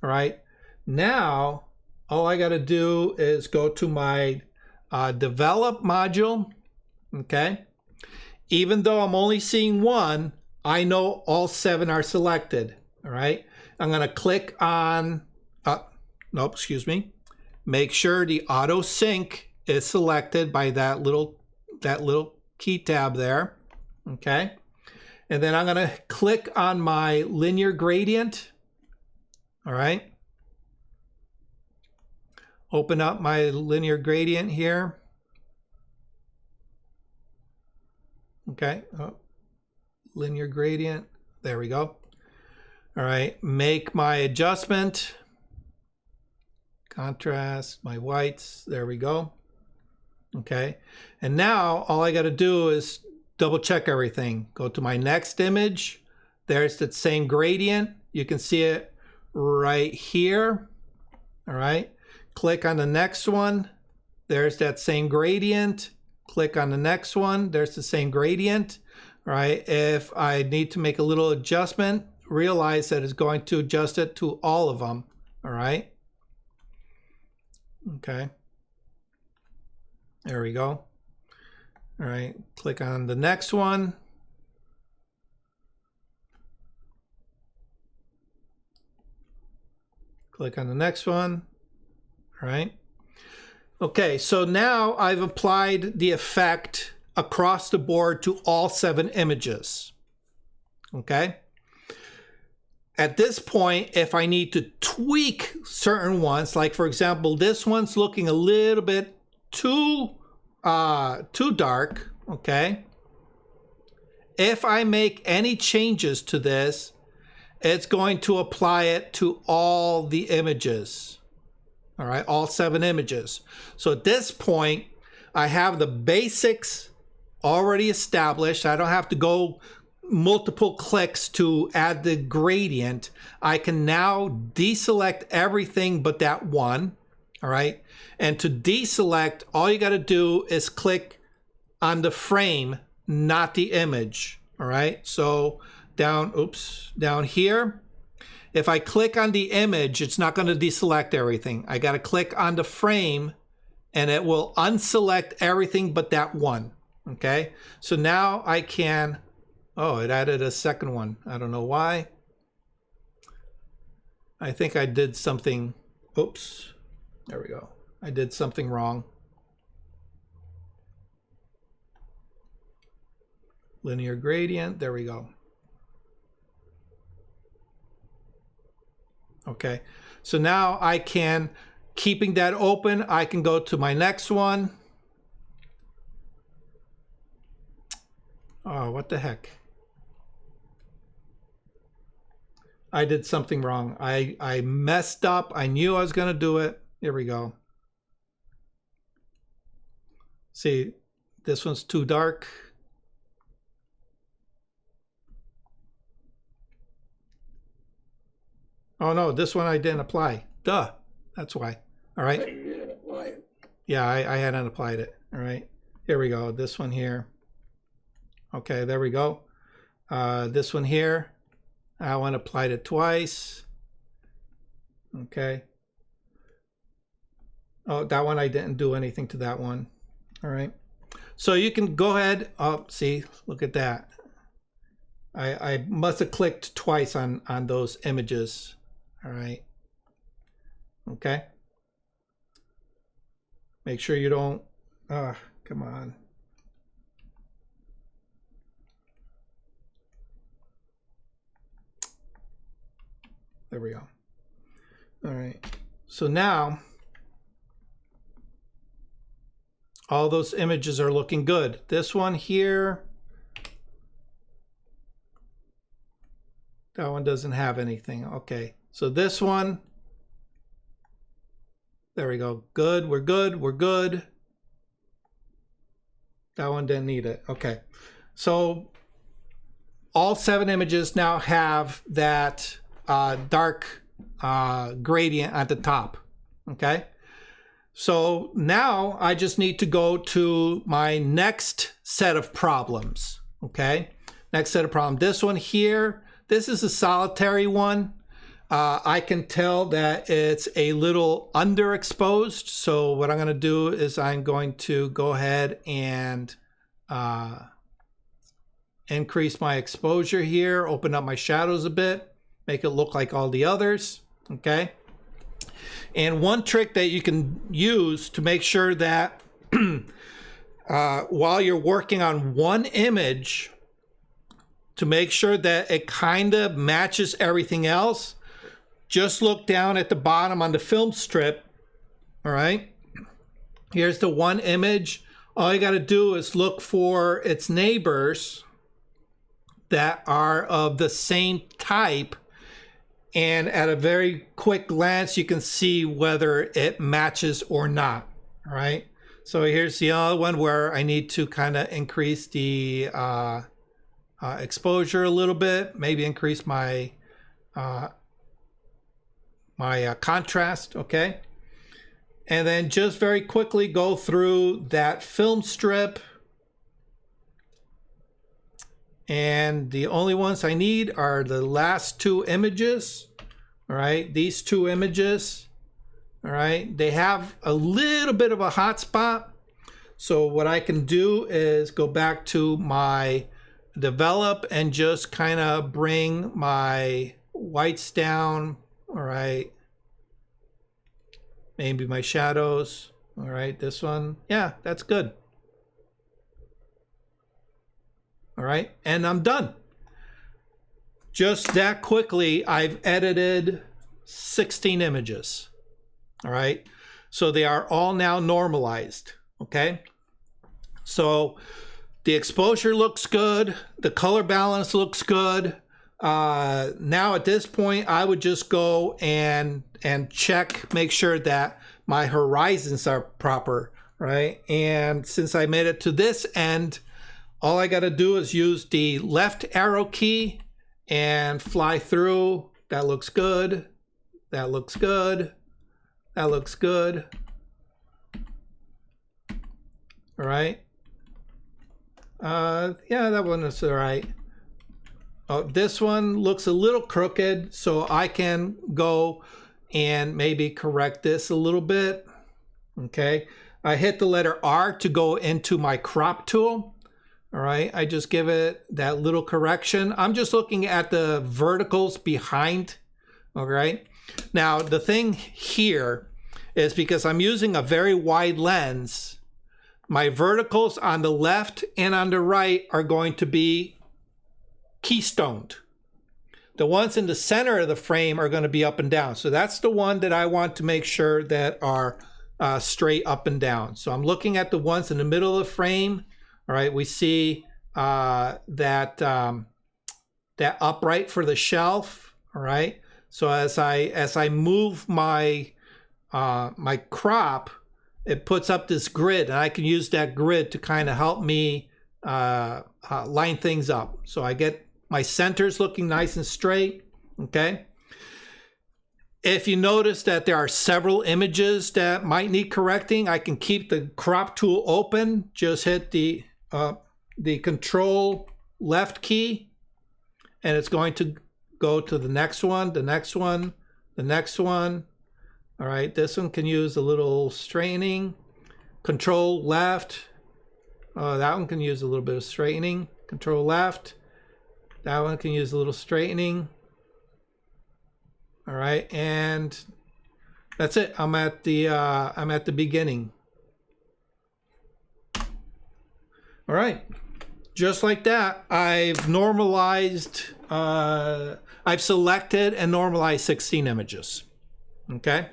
All right, now all I got to do is go to my develop module. Okay, even though I'm only seeing one, I know all 7 are selected. All right, I'm going to click on, nope, excuse me. Make sure the auto sync is selected by that little key tab there. Okay, and then I'm going to click on my linear gradient. All right, open up my linear gradient here. Okay, linear gradient, there we go. All right, make my adjustment, contrast, my whites, there we go. Okay, and now all I got to do is double check everything. Go to my next image, there's that same gradient, you can see it right here. All right, click on the next one, there's that same gradient. Click on the next one, there's the same gradient. All right, if I need to make a little adjustment, realize that it's going to adjust it to all of them. All right, okay, there we go. All right, click on the next one. Click on the next one. All right. Okay, so now I've applied the effect across the board to all 7 images. Okay. At this point, if I need to tweak certain ones, like for example, this one's looking a little bit too dark. Okay. If I make any changes to this, it's going to apply it to all the images. All right, all 7 images. So at this point, I have the basics already established. I don't have to go multiple clicks to add the gradient. I can now deselect everything but that one. All right, and to deselect, all you got to do is click on the frame, not the image. All right, so down here. If I click on the image, it's not going to deselect everything. I got to click on the frame and it will unselect everything but that one. Okay, so now I can, oh, it added a second one. I don't know why. I think I did something, oops, there we go. I did something wrong. Linear gradient, there we go. Okay, so now I can, keeping that open, I can go to my next one. Oh, what the heck? I did something wrong. I messed up. I knew I was going to do it. Here we go. See, this one's too dark. Oh no, this one I didn't apply. Duh, that's why. All right. Yeah, I hadn't applied it. All right, here we go. This one here. Okay, there we go. This one here, I want to apply it twice. Okay. Oh, that one I didn't do anything to that one. All right. So you can go ahead. Oh, see, look at that. I must have clicked twice on those images. All right. Okay. Make sure you don't. Come on. There we go. All right. So now all those images are looking good. This one here, that one doesn't have anything. Okay. So this one, there we go. Good. We're good. We're good. That one didn't need it. Okay. So all 7 images now have that dark gradient at the top. Okay. So now I just need to go to my next set of problems. Okay. Next set of problems. This one here, this is a solitary one. I can tell that it's a little underexposed. So what I'm going to do is I'm going to go ahead and increase my exposure here, open up my shadows a bit, make it look like all the others. Okay. And one trick that you can use to make sure that while you're working on one image, to make sure that it kind of matches everything else, just look down at the bottom on the film strip. All right. Here's the one image. All you got to do is look for its neighbors that are of the same type. And at a very quick glance, you can see whether it matches or not. All right. So here's the other one where I need to kind of increase the exposure a little bit, maybe increase my contrast. Okay. And then just very quickly go through that film strip. And the only ones I need are the last 2 images. All right, these 2 images. All right, they have a little bit of a hot spot. So what I can do is go back to my develop and just kind of bring my whites down. All right, maybe my shadows. All right, this one. Yeah, that's good. All right, and I'm done. Just that quickly, I've edited 16 images. All right, so they are all now normalized. Okay, so the exposure looks good, the color balance looks good. Now at this point, I would just go and check, make sure that my horizons are proper, right? And since I made it to this end, all I got to do is use the left arrow key and fly through. That looks good. That looks good. That looks good. All right. Yeah, that one is all right. Oh, this one looks a little crooked, so I can go and maybe correct this a little bit. Okay. I hit the letter R to go into my crop tool. All right, I just give it that little correction. I'm just looking at the verticals behind. All right. Now, the thing here is because I'm using a very wide lens, my verticals on the left and on the right are going to be keystoned. The ones in the center of the frame are going to be up and down. So that's the one that I want to make sure that are straight up and down. So I'm looking at the ones in the middle of the frame. All right, we see that upright for the shelf. All right, so as I move my my crop, it puts up this grid, and I can use that grid to kind of help me line things up. So I get my centers looking nice and straight. Okay. If you notice that there are several images that might need correcting, I can keep the crop tool open. Just hit the control left key. and it's going to go to the next one, the next one, the next one. All right, this one can use a little straightening. Control left. That one can use a little bit of straightening. Control left. That one can use a little straightening. All right, and that's it. I'm at the beginning. All right, just like that, I've normalized. I've selected and normalized 16 images. Okay.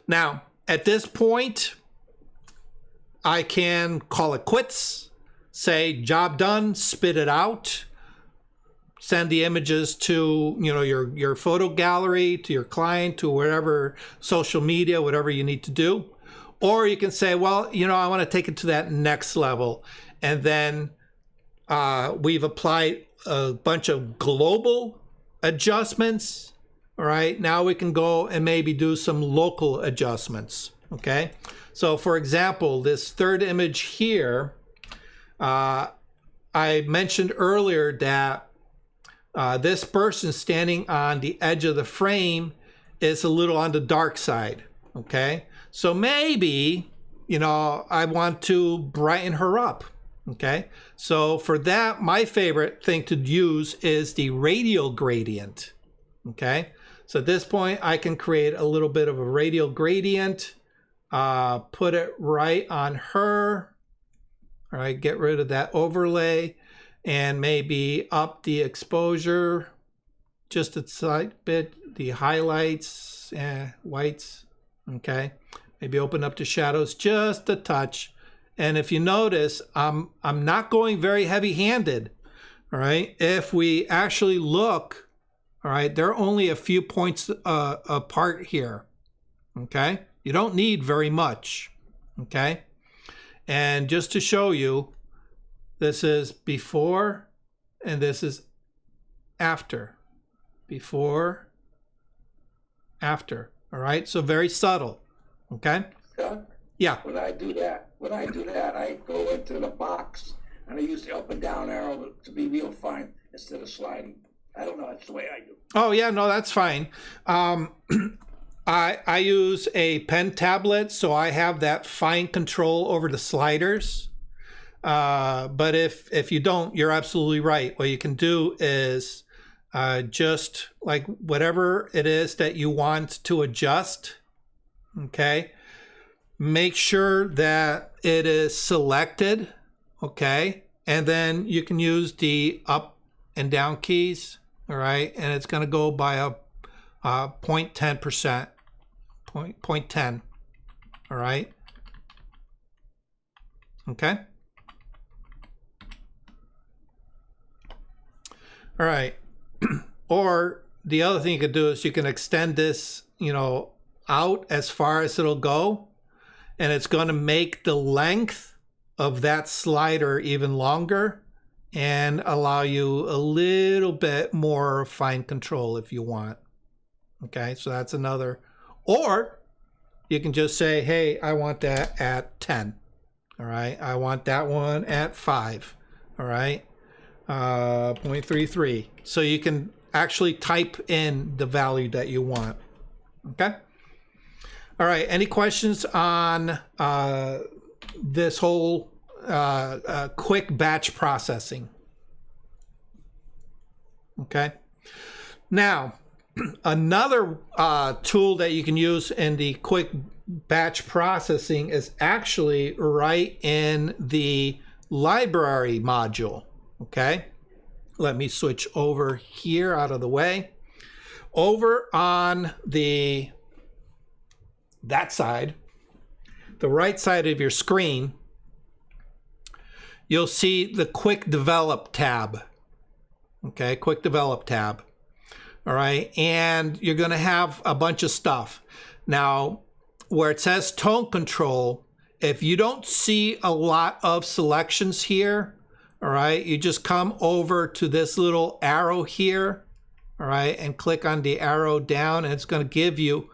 Now, at this point, I can call it quits, say job done, spit it out, send the images to, you know, your photo gallery, to your client, to wherever, social media, whatever you need to do. Or you can say, well, you know, I want to take it to that next level. And then we've applied a bunch of global adjustments. All right, now we can go and maybe do some local adjustments. Okay, so for example, this third image here, I mentioned earlier that this person standing on the edge of the frame is a little on the dark side. Okay, so maybe, you know, I want to brighten her up. Okay, so for that, my favorite thing to use is the Radial Gradient. Okay, so at this point, I can create a little bit of a Radial Gradient, put it right on her. All right, get rid of that overlay and maybe up the exposure just a slight bit, the highlights, whites. Okay, maybe open up the shadows just a touch. And if you notice, I'm not going very heavy-handed. All right, if we actually look, all right, they're only a few points apart here. Okay, you don't need very much. Okay, and just to show you, this is before and this is after. Before, after. All right, so very subtle. Okay. Yeah. When I do that, I go into the box and I use the up and down arrow to be real fine instead of sliding. I don't know. That's the way I do. Oh yeah, no, that's fine. I use a pen tablet, so I have that fine control over the sliders. But if you don't, you're absolutely right. What you can do is just like whatever it is that you want to adjust. Okay. Make sure that it is selected, okay? And then you can use the up and down keys, all right? And it's gonna go by a 0.10%, 0.10, all right? Okay? All right, or the other thing you could do is you can extend this, you know, out as far as it'll go. And it's going to make the length of that slider even longer and allow you a little bit more fine control if you want. Okay, so that's another. Or you can just say, hey, I want that at 10. All right, I want that one at 5. All right, 0.33. So you can actually type in the value that you want. Okay. All right, any questions on this whole quick batch processing? Okay. Now, another tool that you can use in the quick batch processing is actually right in the library module. Okay. Let me switch over here out of the way. Over on that side, the right side of your screen, you'll see the Quick Develop tab. Okay, Quick Develop tab. All right, and you're going to have a bunch of stuff. Now, where it says tone control, if you don't see a lot of selections here, all right, you just come over to this little arrow here, all right, and click on the arrow down, and it's going to give you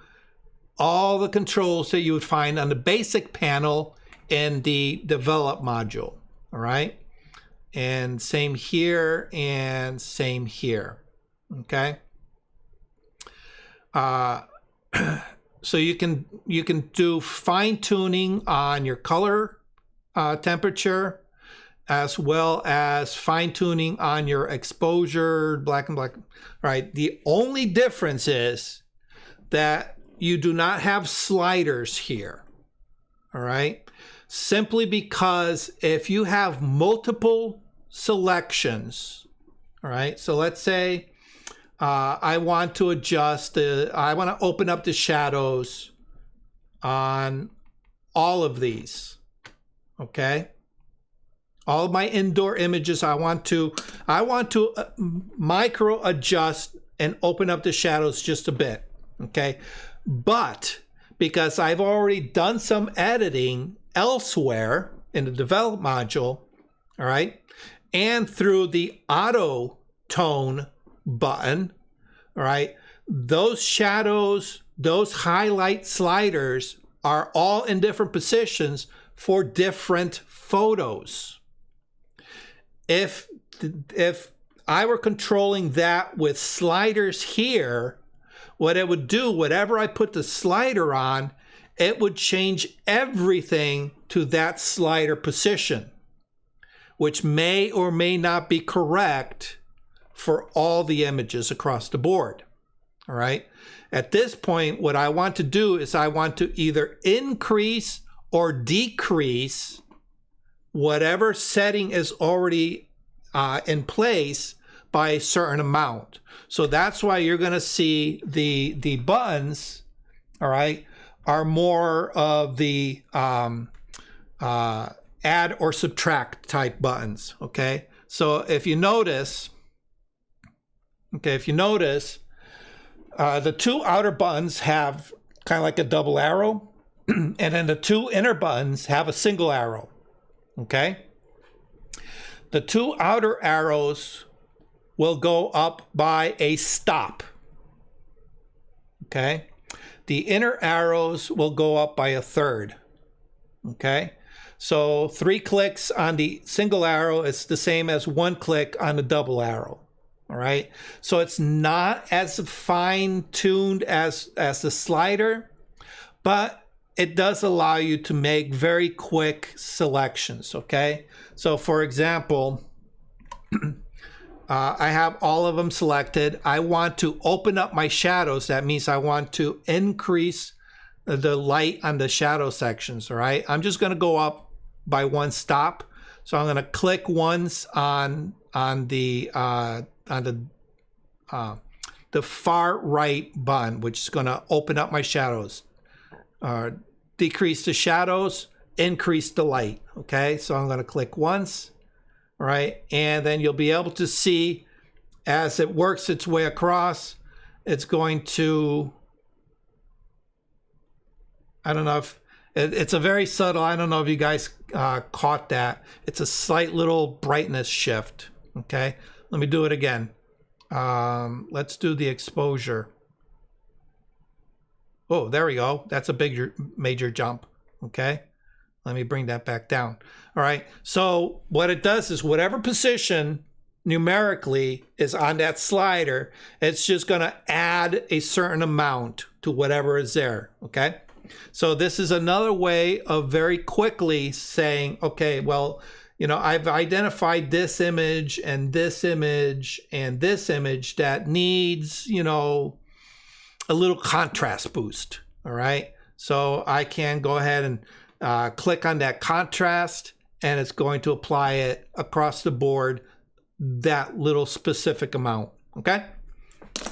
all the controls that you would find on the basic panel in the develop module. All right. and same here, and same here. Okay. So you can do fine tuning on your color temperature, as well as fine tuning on your exposure, black and black. Right. The only difference is that you do not have sliders here. All right. Simply because if you have multiple selections, all right. So let's say I want to adjust I want to open up the shadows on all of these. Okay. All of my indoor images, I want to micro adjust and open up the shadows just a bit. Okay. But because I've already done some editing elsewhere in the develop module, all right, and through the auto tone button, all right, those shadows, those highlight sliders are all in different positions for different photos. If I were controlling that with sliders here, what it would do, whatever I put the slider on, it would change everything to that slider position, which may or may not be correct for all the images across the board. All right. At this point, what I want to do is I want to either increase or decrease whatever setting is already in place by a certain amount. So that's why you're going to see the buttons, all right, are more of the add or subtract type buttons. Okay. So if you notice, the two outer buttons have kind of like a double arrow, and then the two inner buttons have a single arrow. Okay. The two outer arrows will go up by a stop. Okay. The inner arrows will go up by a third. Okay. So 3 clicks on the single arrow is the same as 1 click on the double arrow. All right. So it's not as fine tuned as the slider, but it does allow you to make very quick selections. Okay. So for example, I have all of them selected. I want to open up my shadows. That means I want to increase the light on the shadow sections. All right. I'm just going to go up by 1 stop. So I'm going to click once on the far right button, which is going to open up my shadows. Decrease the shadows, increase the light. Okay. So I'm going to click once. All right. And then you'll be able to see as it works its way across, it's going to, I don't know if it's a very subtle, I don't know if you guys caught that. It's a slight little brightness shift. Okay. Let me do it again. Let's do the exposure. Oh, there we go. That's a major jump. Okay. Let me bring that back down. All right. So what it does is whatever position numerically is on that slider, it's just going to add a certain amount to whatever is there. Okay. So this is another way of very quickly saying, okay, well, you know, I've identified this image and this image and this image that needs, you know, a little contrast boost. All right. So I can go ahead and click on that contrast, and it's going to apply it across the board, that little specific amount. Okay.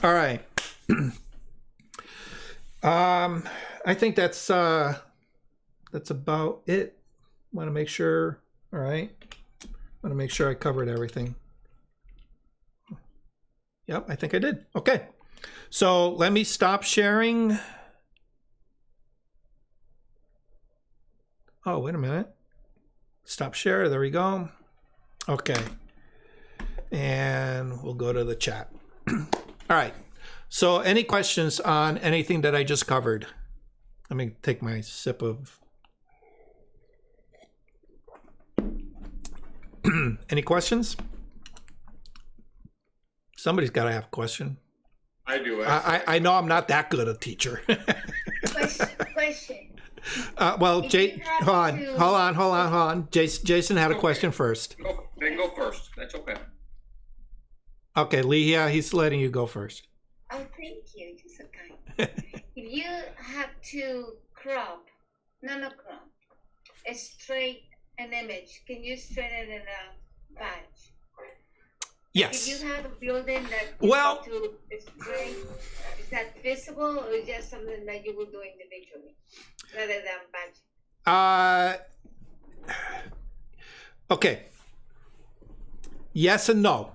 All right. I think that's about it. Want to make sure. All right. Want to make sure I covered everything. Yep, I think I did. Okay. So let me stop sharing. Oh, wait a minute. Stop share. There we go. Okay. And we'll go to the chat. All right. So any questions on anything that I just covered? Let me take my sip of... Any questions? Somebody's got to have a question. I do. I know I'm not that good a teacher. Question. Well, If you have hold on. Jason had a question first. Then go first. That's okay. Okay, Lee, yeah, he's letting you go first. Oh, thank you. You're so kind. If you have to crop, straight an image, can you straighten it a batch? Yes. If you have a building that Well- to straight, is that feasible or is just something that you will do individually rather than batch? Okay. Yes and no.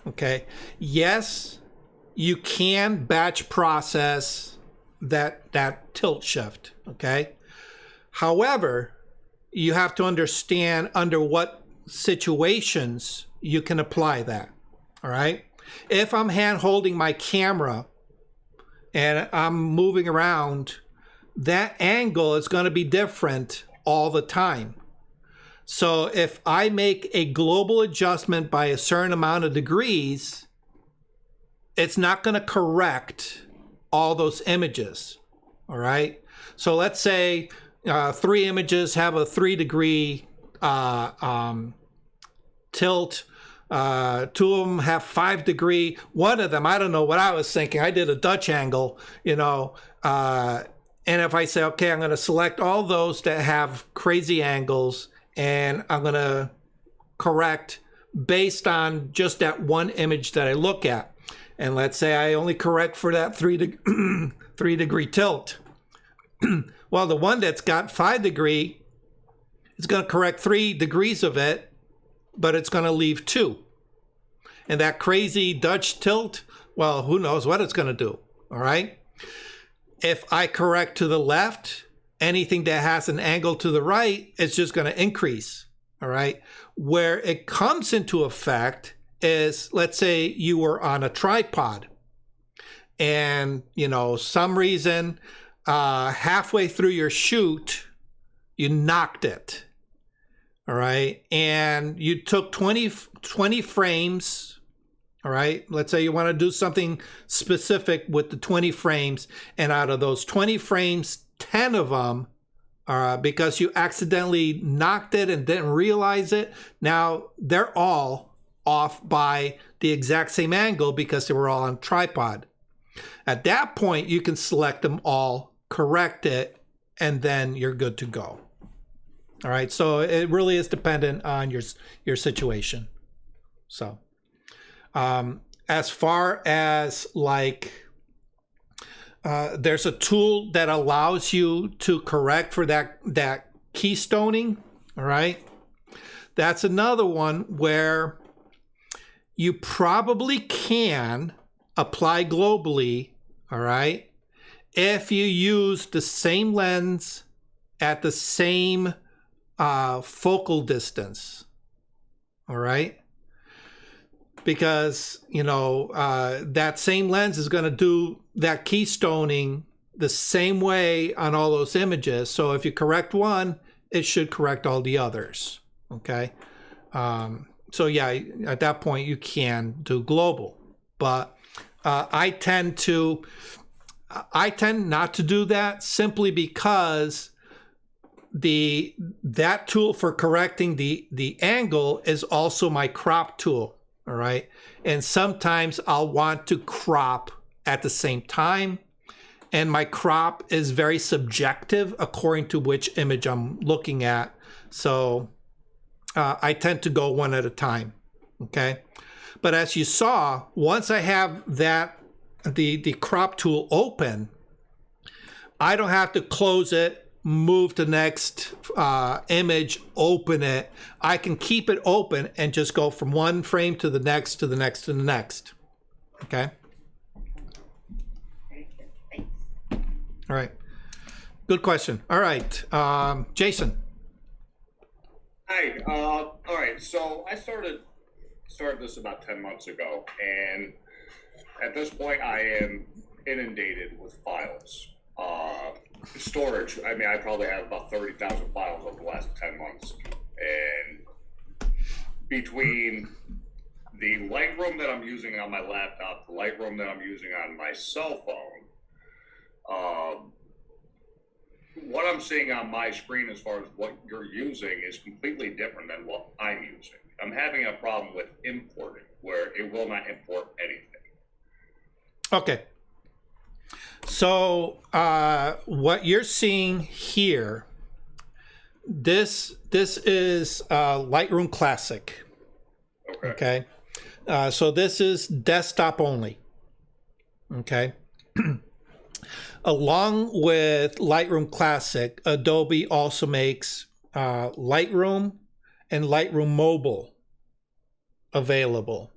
Okay. Yes, you can batch process that tilt shift. Okay. However, you have to understand under what situations you can apply that. All right. If I'm hand holding my camera and I'm moving around, that angle is going to be different all the time. So if I make a global adjustment by a certain amount of degrees, it's not going to correct all those images. All right. So let's say 3 images have a 3-degree tilt. 2 of them have 5-degree. One of them, I don't know what I was thinking. I did a Dutch angle, and if I say, okay, I'm going to select all those that have crazy angles and I'm going to correct based on just that one image that I look at. And let's say I only correct for that 3-degree tilt. Well, the one that's got 5-degree, it's going to correct 3 degrees of it, but it's going to leave 2. And that crazy Dutch tilt, well, who knows what it's going to do, all right? If I correct to the left, anything that has an angle to the right, it's just going to increase, all right? Where it comes into effect is, let's say you were on a tripod and, some reason halfway through your shoot, you knocked it. All right. And you took 20 frames. All right. Let's say you want to do something specific with the 20 frames. And out of those 20 frames, 10 of them are because you accidentally knocked it and didn't realize it. Now they're all off by the exact same angle because they were all on tripod. At that point, you can select them all, correct it, and then you're good to go. All right, so it really is dependent on your situation. So, as far as there's a tool that allows you to correct for that keystoning. All right, that's another one where you probably can apply globally. All right, if you use the same lens at the same focal distance. All right. Because, that same lens is going to do that keystoning the same way on all those images. So if you correct one, it should correct all the others. Okay. So yeah, at that point you can do global, but I tend not to do that simply because that tool for correcting the angle is also my crop tool. All right. And sometimes I'll want to crop at the same time. And my crop is very subjective according to which image I'm looking at. So I tend to go one at a time. Okay. But as you saw, once I have the crop tool open, I don't have to close it, move to next image, open it. I can keep it open and just go from one frame to the next, to the next, to the next. Okay. All right. Good question. All right. Jason. Hi. All right. So I started this about 10 months ago, and at this point I am inundated with files. Storage, I probably have about 30,000 files over the last 10 months. And between the Lightroom that I'm using on my laptop, the Lightroom that I'm using on my cell phone, what I'm seeing on my screen as far as what you're using is completely different than what I'm using. I'm having a problem with importing, where it will not import anything. Okay. So what you're seeing here, this is Lightroom Classic. Okay. Okay. So this is desktop only. Okay. Along with Lightroom Classic, Adobe also makes Lightroom and Lightroom Mobile available.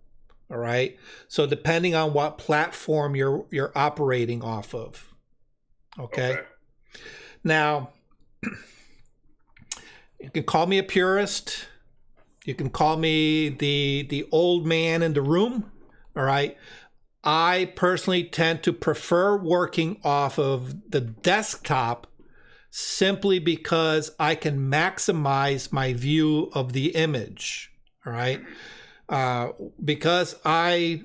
All right. So depending on what platform you're operating off of. Okay. Now, you can call me a purist. You can call me the old man in the room. All right. I personally tend to prefer working off of the desktop simply because I can maximize my view of the image. All right. Because I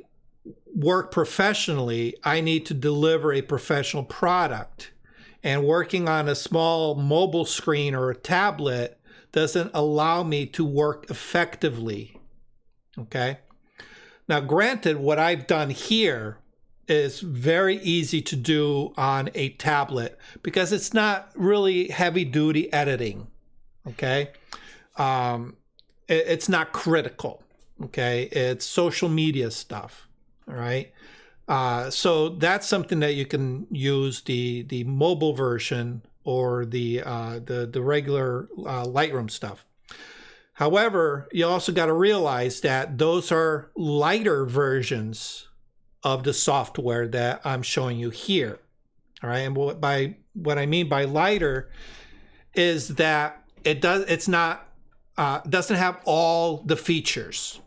work professionally, I need to deliver a professional product. And working on a small mobile screen or a tablet doesn't allow me to work effectively. Okay. Now, granted, what I've done here is very easy to do on a tablet because it's not really heavy-duty editing, okay? It's not critical, okay? It's social media stuff, all right? So that's something that you can use the mobile version or the regular Lightroom stuff. However, you also got to realize that those are lighter versions of the software that I'm showing you here. All right, and what I mean by lighter is that doesn't have all the features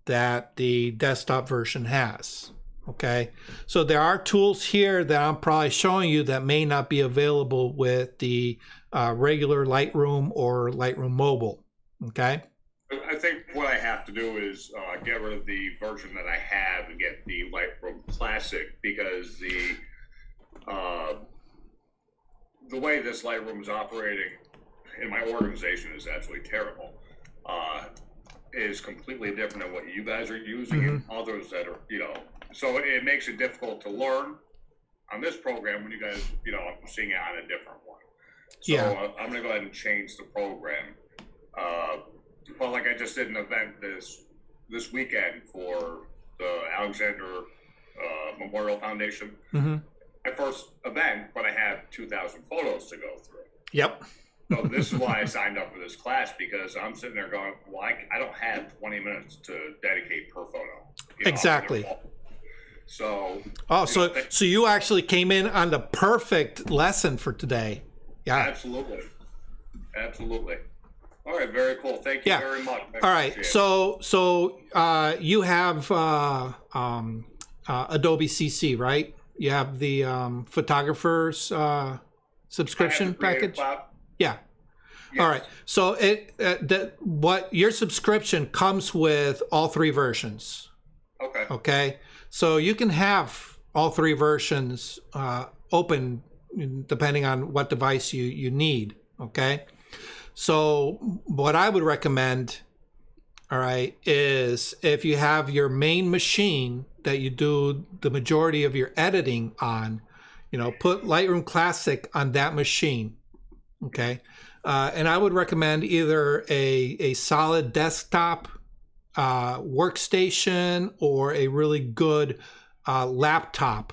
that the desktop version has. Okay, so there are tools here that I'm probably showing you that may not be available with the regular Lightroom or Lightroom Mobile. Okay. I think what I have to do is get rid of the version that I have and get the Lightroom Classic, because the way this Lightroom is operating in my organization is absolutely terrible. Is completely different than what you guys are using and others that are, so it makes it difficult to learn on this program when you guys, I'm seeing it on a different one. So I'm going to go ahead and change the program. Well, like I just did an event this weekend for the Alexander Memorial Foundation. My first event, but I have 2,000 photos to go through. Yep. So this is why I signed up for this class, because I'm sitting there going, well, I don't have 20 minutes to dedicate per photo. Exactly. So. So you actually came in on the perfect lesson for today. Yeah. Absolutely. All right, very cool. Thank you very much. All right, so you have Adobe CC, right? You have the photographer's subscription package. Yeah. Yes. All right. So what your subscription comes with all three versions. Okay. Okay. So you can have all three versions open depending on what device you need. Okay. So what I would recommend, all right, is if you have your main machine that you do the majority of your editing on, put Lightroom Classic on that machine, okay? And I would recommend either a solid desktop workstation or a really good laptop.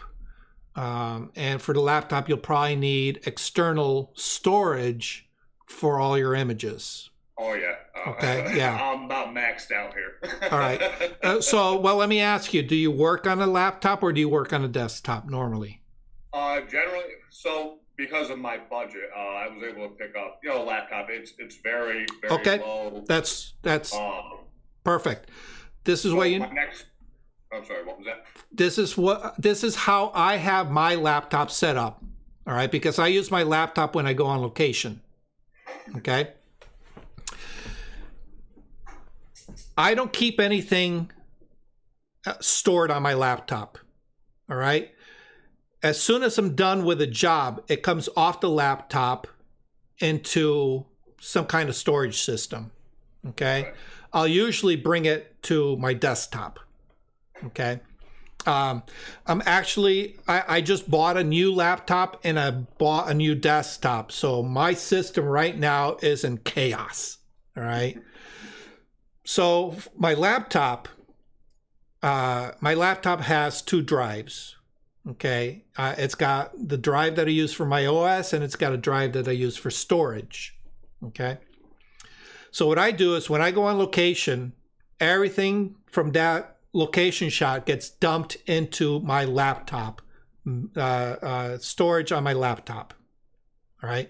And for the laptop, you'll probably need external storage for all your images. Oh yeah. Okay. Yeah. I'm about maxed out here. All right. Well, let me ask you: do you work on a laptop or do you work on a desktop normally? Generally, so because of my budget, I was able to pick up, a laptop. It's very okay. low. That's perfect. This is what you. I'm sorry. What was that? This is how I have my laptop set up. All right, because I use my laptop when I go on location. Okay. I don't keep anything stored on my laptop. All right. As soon as I'm done with a job, it comes off the laptop into some kind of storage system. Okay. I'll usually bring it to my desktop. Okay. I just bought a new laptop and I bought a new desktop. So my system right now is in chaos. All right. So my laptop has 2 drives. Okay. It's got the drive that I use for my OS and it's got a drive that I use for storage. Okay. So what I do is when I go on location, everything from that location shot gets dumped into my laptop, storage on my laptop. All right.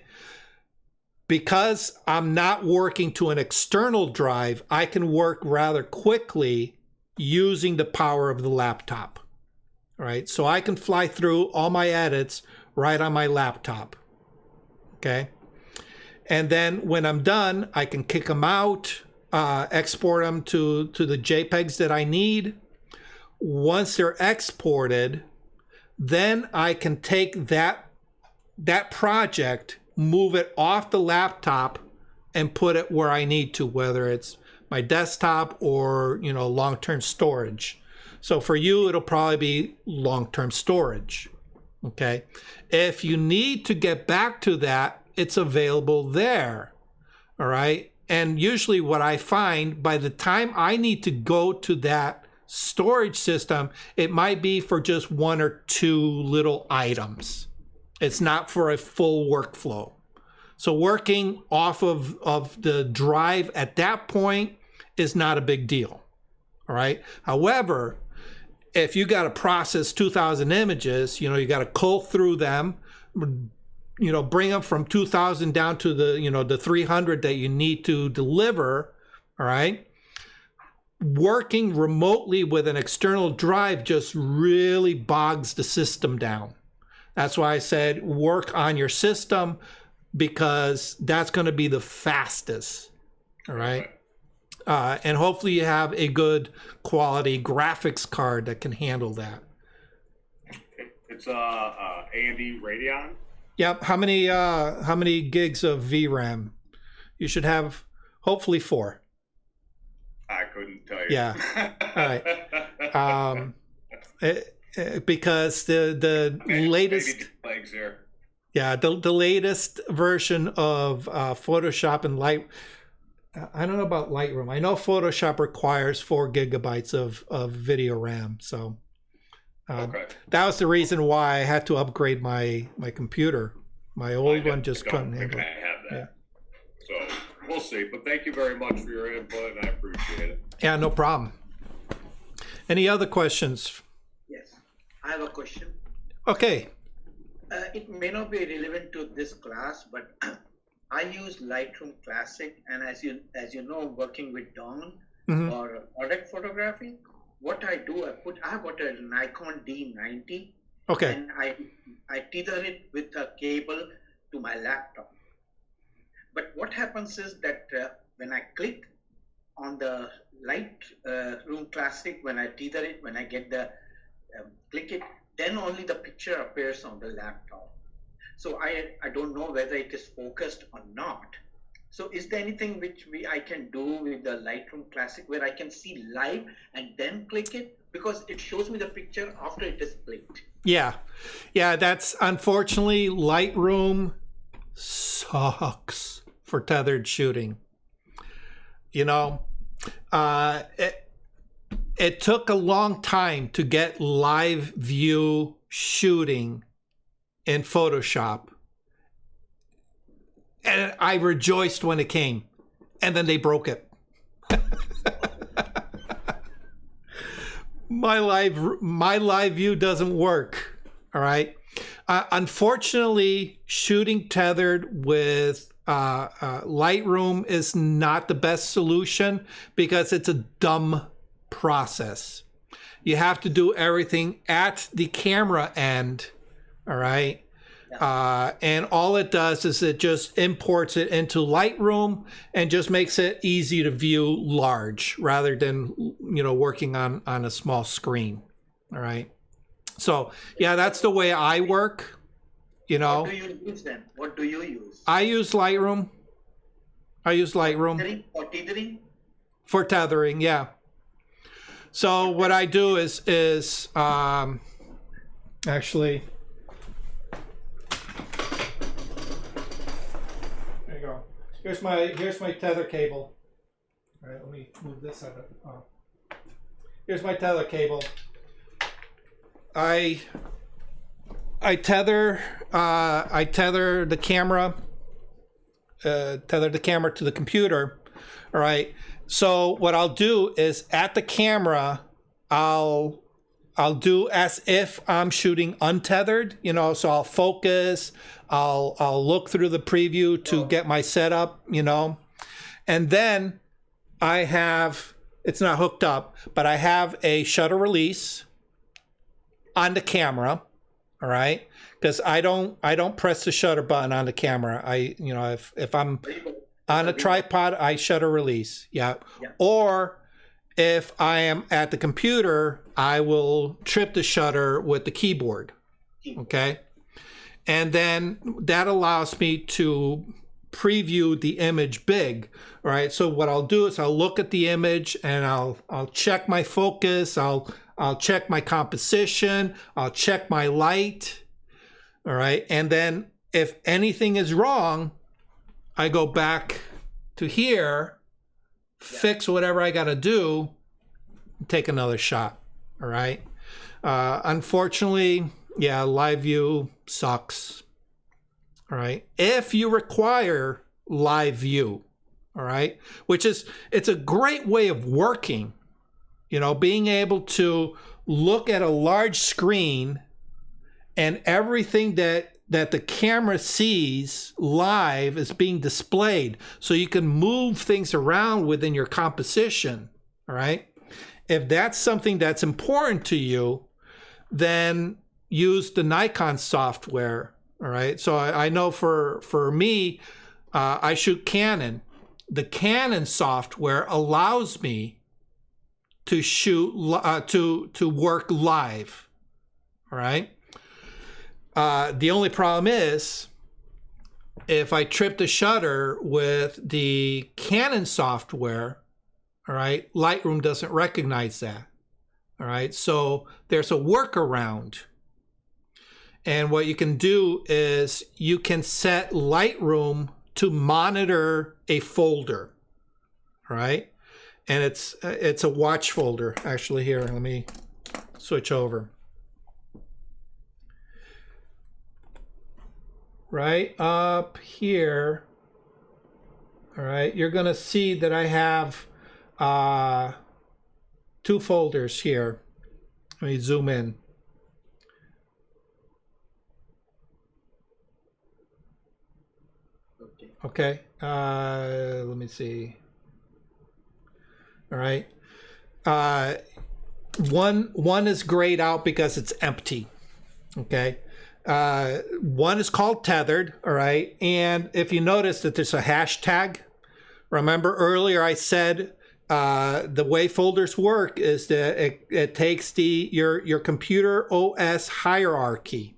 Because I'm not working to an external drive, I can work rather quickly using the power of the laptop. All right. So I can fly through all my edits right on my laptop. Okay. And then when I'm done, I can kick them out, export them to the JPEGs that I need. Once they're exported, then I can take that project, move it off the laptop and put it where I need to, whether it's my desktop or, long-term storage. So for you, it'll probably be long-term storage. Okay. If you need to get back to that, it's available there. All right. And usually what I find, by the time I need to go to that storage system, it might be for just 1 or 2 little items. It's not for a full workflow. So working off of the drive at that point is not a big deal. All right. However, if you got to process 2,000 images, you got to cull through them, bring them from 2,000 down to the 300 that you need to deliver. All right. Working remotely with an external drive just really bogs the system down. That's why I said work on your system, because that's going to be the fastest. All right. And hopefully you have a good quality graphics card that can handle that. It's AMD Radeon. Yep. How many gigs of VRAM? You should have hopefully 4. I couldn't tell you. Yeah. All right. Because the latest. Legs there. Yeah, the latest version of Photoshop and I don't know about Lightroom. I know Photoshop requires 4 gigabytes of video RAM. So that was the reason why I had to upgrade my computer. My old one just couldn't handle it. I have that. Yeah. So we'll see. But thank you very much for your input, and I appreciate it. Yeah, no problem. Any other questions? Yes, I have a question. Okay. It may not be relevant to this class, but I use Lightroom Classic, and as you know, working with Dawn or product photography, what I do, I got a Nikon D90, okay, and I tether it with a cable to my laptop. But what happens is that when I click on the Lightroom Classic, when I tether it, when I get the click it, then only the picture appears on the laptop. So I don't know whether it is focused or not. So is there anything which I can do with the Lightroom Classic where I can see live and then click it? Because it shows me the picture after it is clicked. Yeah, that's unfortunately Lightroom sucks for tethered shooting. It took a long time to get live view shooting in Photoshop. And I rejoiced when it came. And then they broke it. My live view doesn't work. All right. Unfortunately, shooting tethered with Lightroom is not the best solution because it's a dumb process. You have to do everything at the camera end. All right. And all it does is it just imports it into Lightroom and just makes it easy to view large rather than, working on a small screen. All right. So yeah, that's the way I work. What do you use then? What do you use? I use Lightroom. Tethering or tethering? For tethering, yeah. So what I do is actually, there you go. Here's my tether cable. All right, let me move this out of. Oh. Here's my tether cable. I tether the camera. Tether the camera to the computer. All right. So what I'll do is at the camera, I'll do as if I'm shooting untethered, so I'll focus, I'll look through the preview to get my setup, and then it's not hooked up, but I have a shutter release on the camera. All right. Because I don't press the shutter button on the camera. If I'm on a tripod, I shutter release. Yeah. Or if I am at the computer, I will trip the shutter with the keyboard. Okay. And then that allows me to preview the image big. All right. So what I'll do is I'll look at the image and I'll check my focus. I'll check my composition. I'll check my light. All right. And then if anything is wrong, I go back to here, fix whatever I got to do, take another shot. All right. Unfortunately, yeah, live view sucks. All right. If you require live view, all right, it's a great way of working, being able to look at a large screen and everything that the camera sees live is being displayed. So you can move things around within your composition, all right? If that's something that's important to you, then use the Nikon software, all right? So I know for me, I shoot Canon. The Canon software allows me to shoot, to work live, all right? The only problem is if I trip the shutter with the Canon software, all right, Lightroom doesn't recognize that. All right, so there's a workaround. And what you can do is you can set Lightroom to monitor a folder. All right, and it's a watch folder. Actually, here, let me switch over. Right up here, all right, you're going to see that I have two folders here. Let me zoom in. Okay, let me see. All right, one is grayed out because it's empty. Okay. One is called tethered, all right? And if you notice that there's a hashtag, remember earlier I said the way folders work is that it takes your computer OS hierarchy.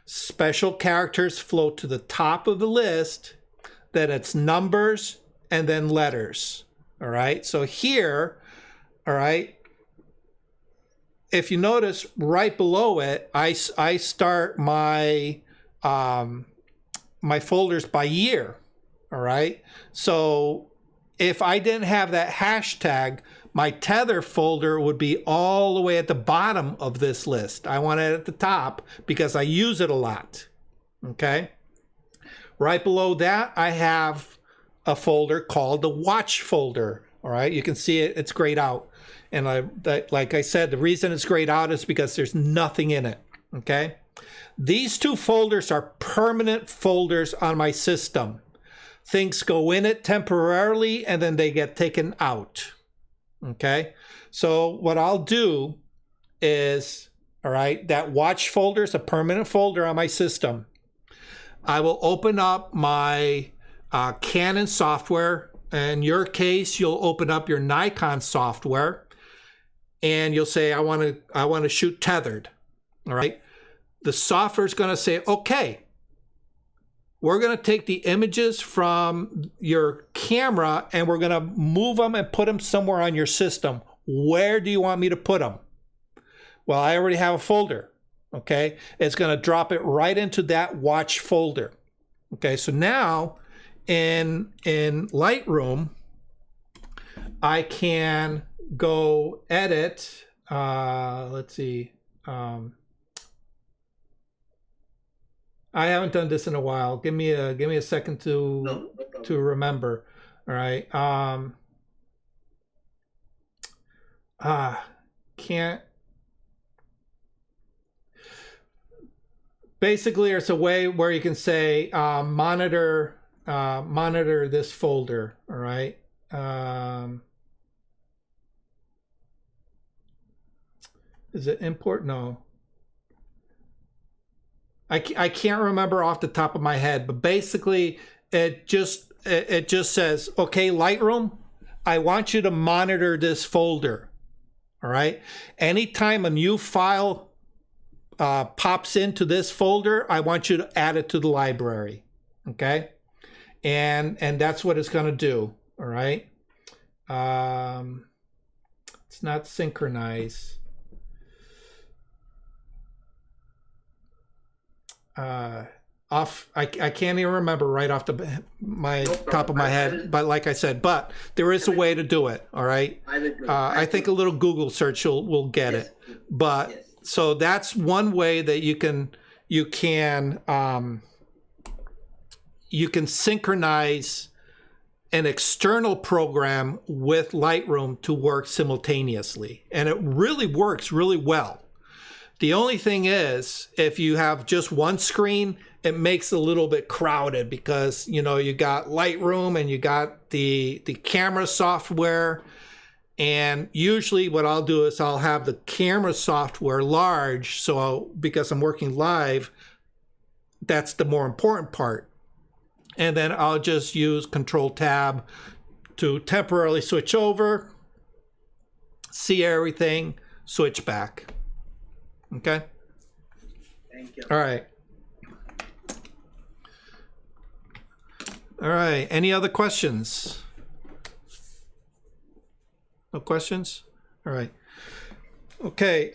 Special characters float to the top of the list, then it's numbers and then letters, all right? So here, all right, if you notice right below it, I start my my folders by year, all right? So if I didn't have that hashtag, my tether folder would be all the way at the bottom of this list. I want it at the top because I use it a lot, okay? Right below that, I have a folder called the watch folder, all right? You can see it, it's grayed out. And like I said, the reason it's grayed out is because there's nothing in it, okay? These two folders are permanent folders on my system. Things go in it temporarily and then they get taken out, okay? So what I'll do is, all right, that watch folder is a permanent folder on my system. I will open up my Canon software. In your case, you'll open up your Nikon software, and you'll say, I want to shoot tethered. All right. The software is going to say, okay, we're going to take the images from your camera and we're going to move them and put them somewhere on your system. Where do you want me to put them? Well, I already have a folder. Okay. It's going to drop it right into that watch folder. Okay. So now in Lightroom, I can go edit. Let's see. I haven't done this in a while. Give me a second to remember. All right. Can't. Basically, there's a way where you can say monitor this folder. All right. Is it import? No. I can't remember off the top of my head, but basically it just says, okay, Lightroom, I want you to monitor this folder. All right. Anytime a new file pops into this folder, I want you to add it to the library. Okay. And that's what it's going to do. All right. It's not synchronize. I can't even remember right off my top of my head, but like I said, but there is a way to do it. All right. I think a little Google search will get it. But so that's one way that you can synchronize an external program with Lightroom to work simultaneously, and it really works really well. The only thing is, if you have just one screen, it makes it a little bit crowded because, you got Lightroom and you got the camera software. And usually what I'll do is I'll have the camera software large. So because I'm working live, that's the more important part. And then I'll just use Control Tab to temporarily switch over, see everything, switch back. Okay. Thank you. All right. All right. Any other questions? No questions? All right. Okay.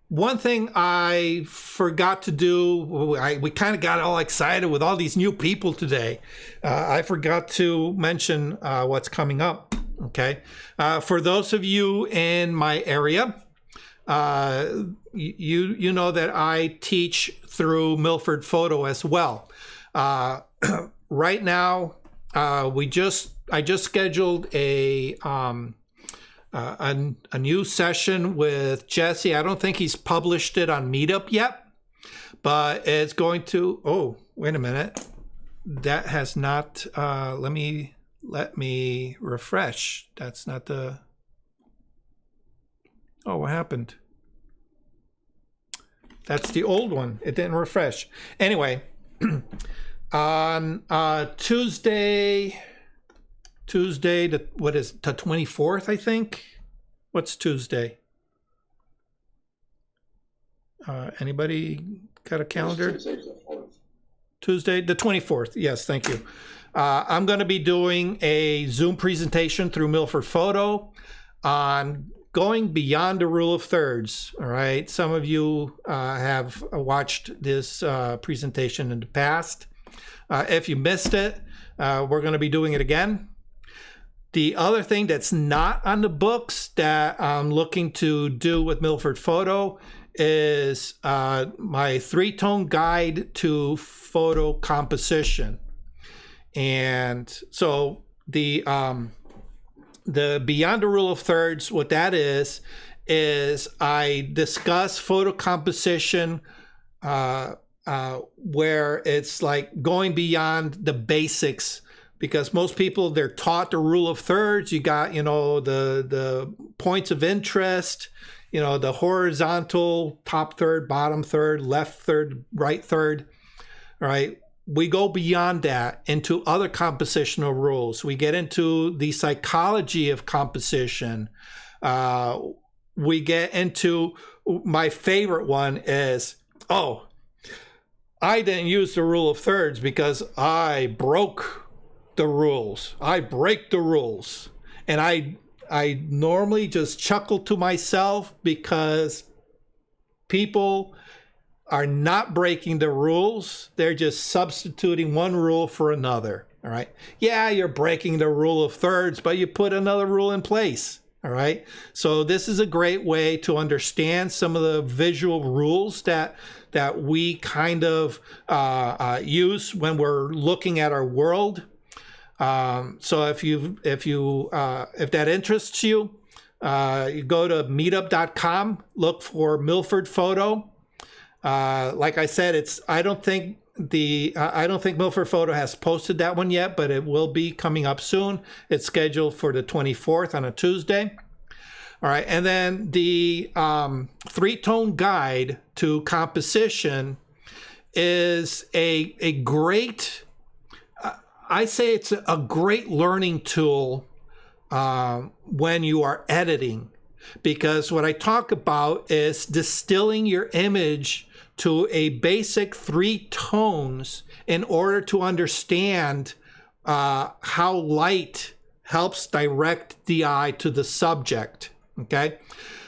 One thing I forgot to do, we kind of got all excited with all these new people today. I forgot to mention what's coming up. Okay. For those of you in my area, you know that I teach through Milford Photo as well. Right now, I just scheduled a new session with Jesse. I don't think he's published it on Meetup yet, but it's going to. Oh, wait a minute. That has not. Let me refresh. That's not the. Oh, what happened? That's the old one. It didn't refresh. Anyway, on Tuesday, what is the 24th, I think? What's Tuesday? Anybody got a calendar? Tuesday, the 24th. Yes, thank you. I'm going to be doing a Zoom presentation through Milford Photo on going beyond the rule of thirds. All right. Some of you have watched this presentation in the past. If you missed it, we're going to be doing it again. The other thing that's not on the books that I'm looking to do with Milford Photo is my 3-tone guide to photo composition. And so the beyond the rule of thirds, what that is I discuss photo composition where it's like going beyond the basics, because most people, they're taught the rule of thirds. You got, the points of interest, the horizontal top third, bottom third, left third, right third. All right. We go beyond that into other compositional rules. We get into the psychology of composition. We get into my favorite one is, I didn't use the rule of thirds because I broke the rules. I break the rules. And I normally just chuckle to myself because people are not breaking the rules. They're just substituting one rule for another. All right. Yeah, you're breaking the rule of thirds, but you put another rule in place. All right. So this is a great way to understand some of the visual rules that we kind of use when we're looking at our world. So if that interests you, you go to meetup.com, look for Milford Photo. Like I said, I don't think Milford Photo has posted that one yet, but it will be coming up soon. It's scheduled for the 24th on a Tuesday. All right, and then the three-tone guide to composition is a great. I say it's a great learning tool when you are editing, because what I talk about is distilling your image to a basic 3 tones in order to understand how light helps direct the eye to the subject. Okay,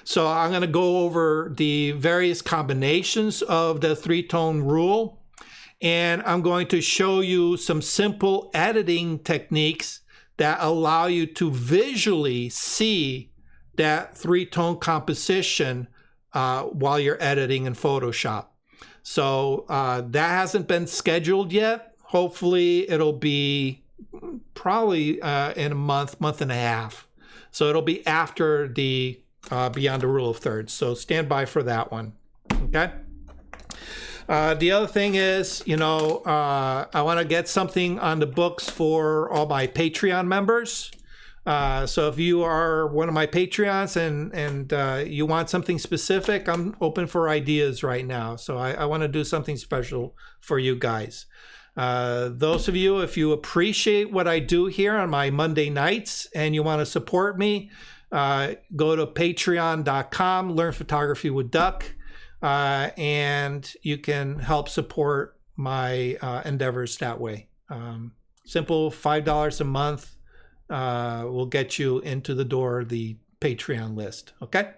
so I'm going to go over the various combinations of the 3-tone rule, and I'm going to show you some simple editing techniques that allow you to visually see that 3-tone composition while you're editing in Photoshop. So that hasn't been scheduled yet. Hopefully it'll be probably in a month and a half. So it'll be after the Beyond the Rule of Thirds. So stand by for that one. Okay. The other thing is, I want to get something on the books for all my Patreon members. So if you are one of my Patreons and you want something specific, I'm open for ideas right now. So I want to do something special for you guys. Those of you, if you appreciate what I do here on my Monday nights and you want to support me, go to patreon.com, learn photography with Duck, and you can help support my endeavors that way. Simple $5 a month will get you into the door of the Patreon list. Okay.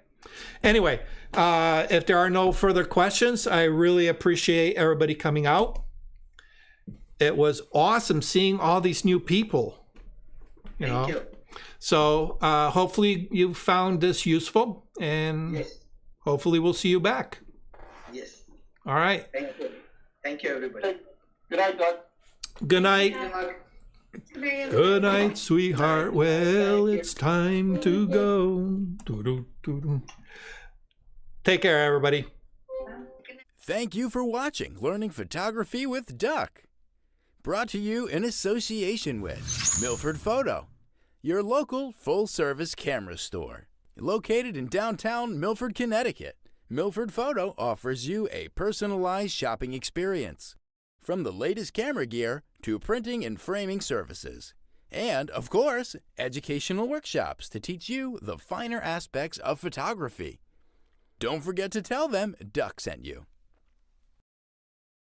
Anyway, if there are no further questions, I really appreciate everybody coming out. It was awesome seeing all these new people. Thank you. So hopefully you found this useful, and Yes. hopefully we'll see you back. Yes. All right. Thank you. Thank you, everybody. Good night, Doug. Good night. Very Good night, sweetheart. Well, it's time to go. Doo-doo-doo-doo. Take care, everybody. Thank you for watching Learning Photography with Duck. Brought to you in association with Milford Photo, your local full-service camera store. Located in downtown Milford, Connecticut, Milford Photo offers you a personalized shopping experience. From the latest camera gear to printing and framing services. And, of course, educational workshops to teach you the finer aspects of photography. Don't forget to tell them Duck sent you.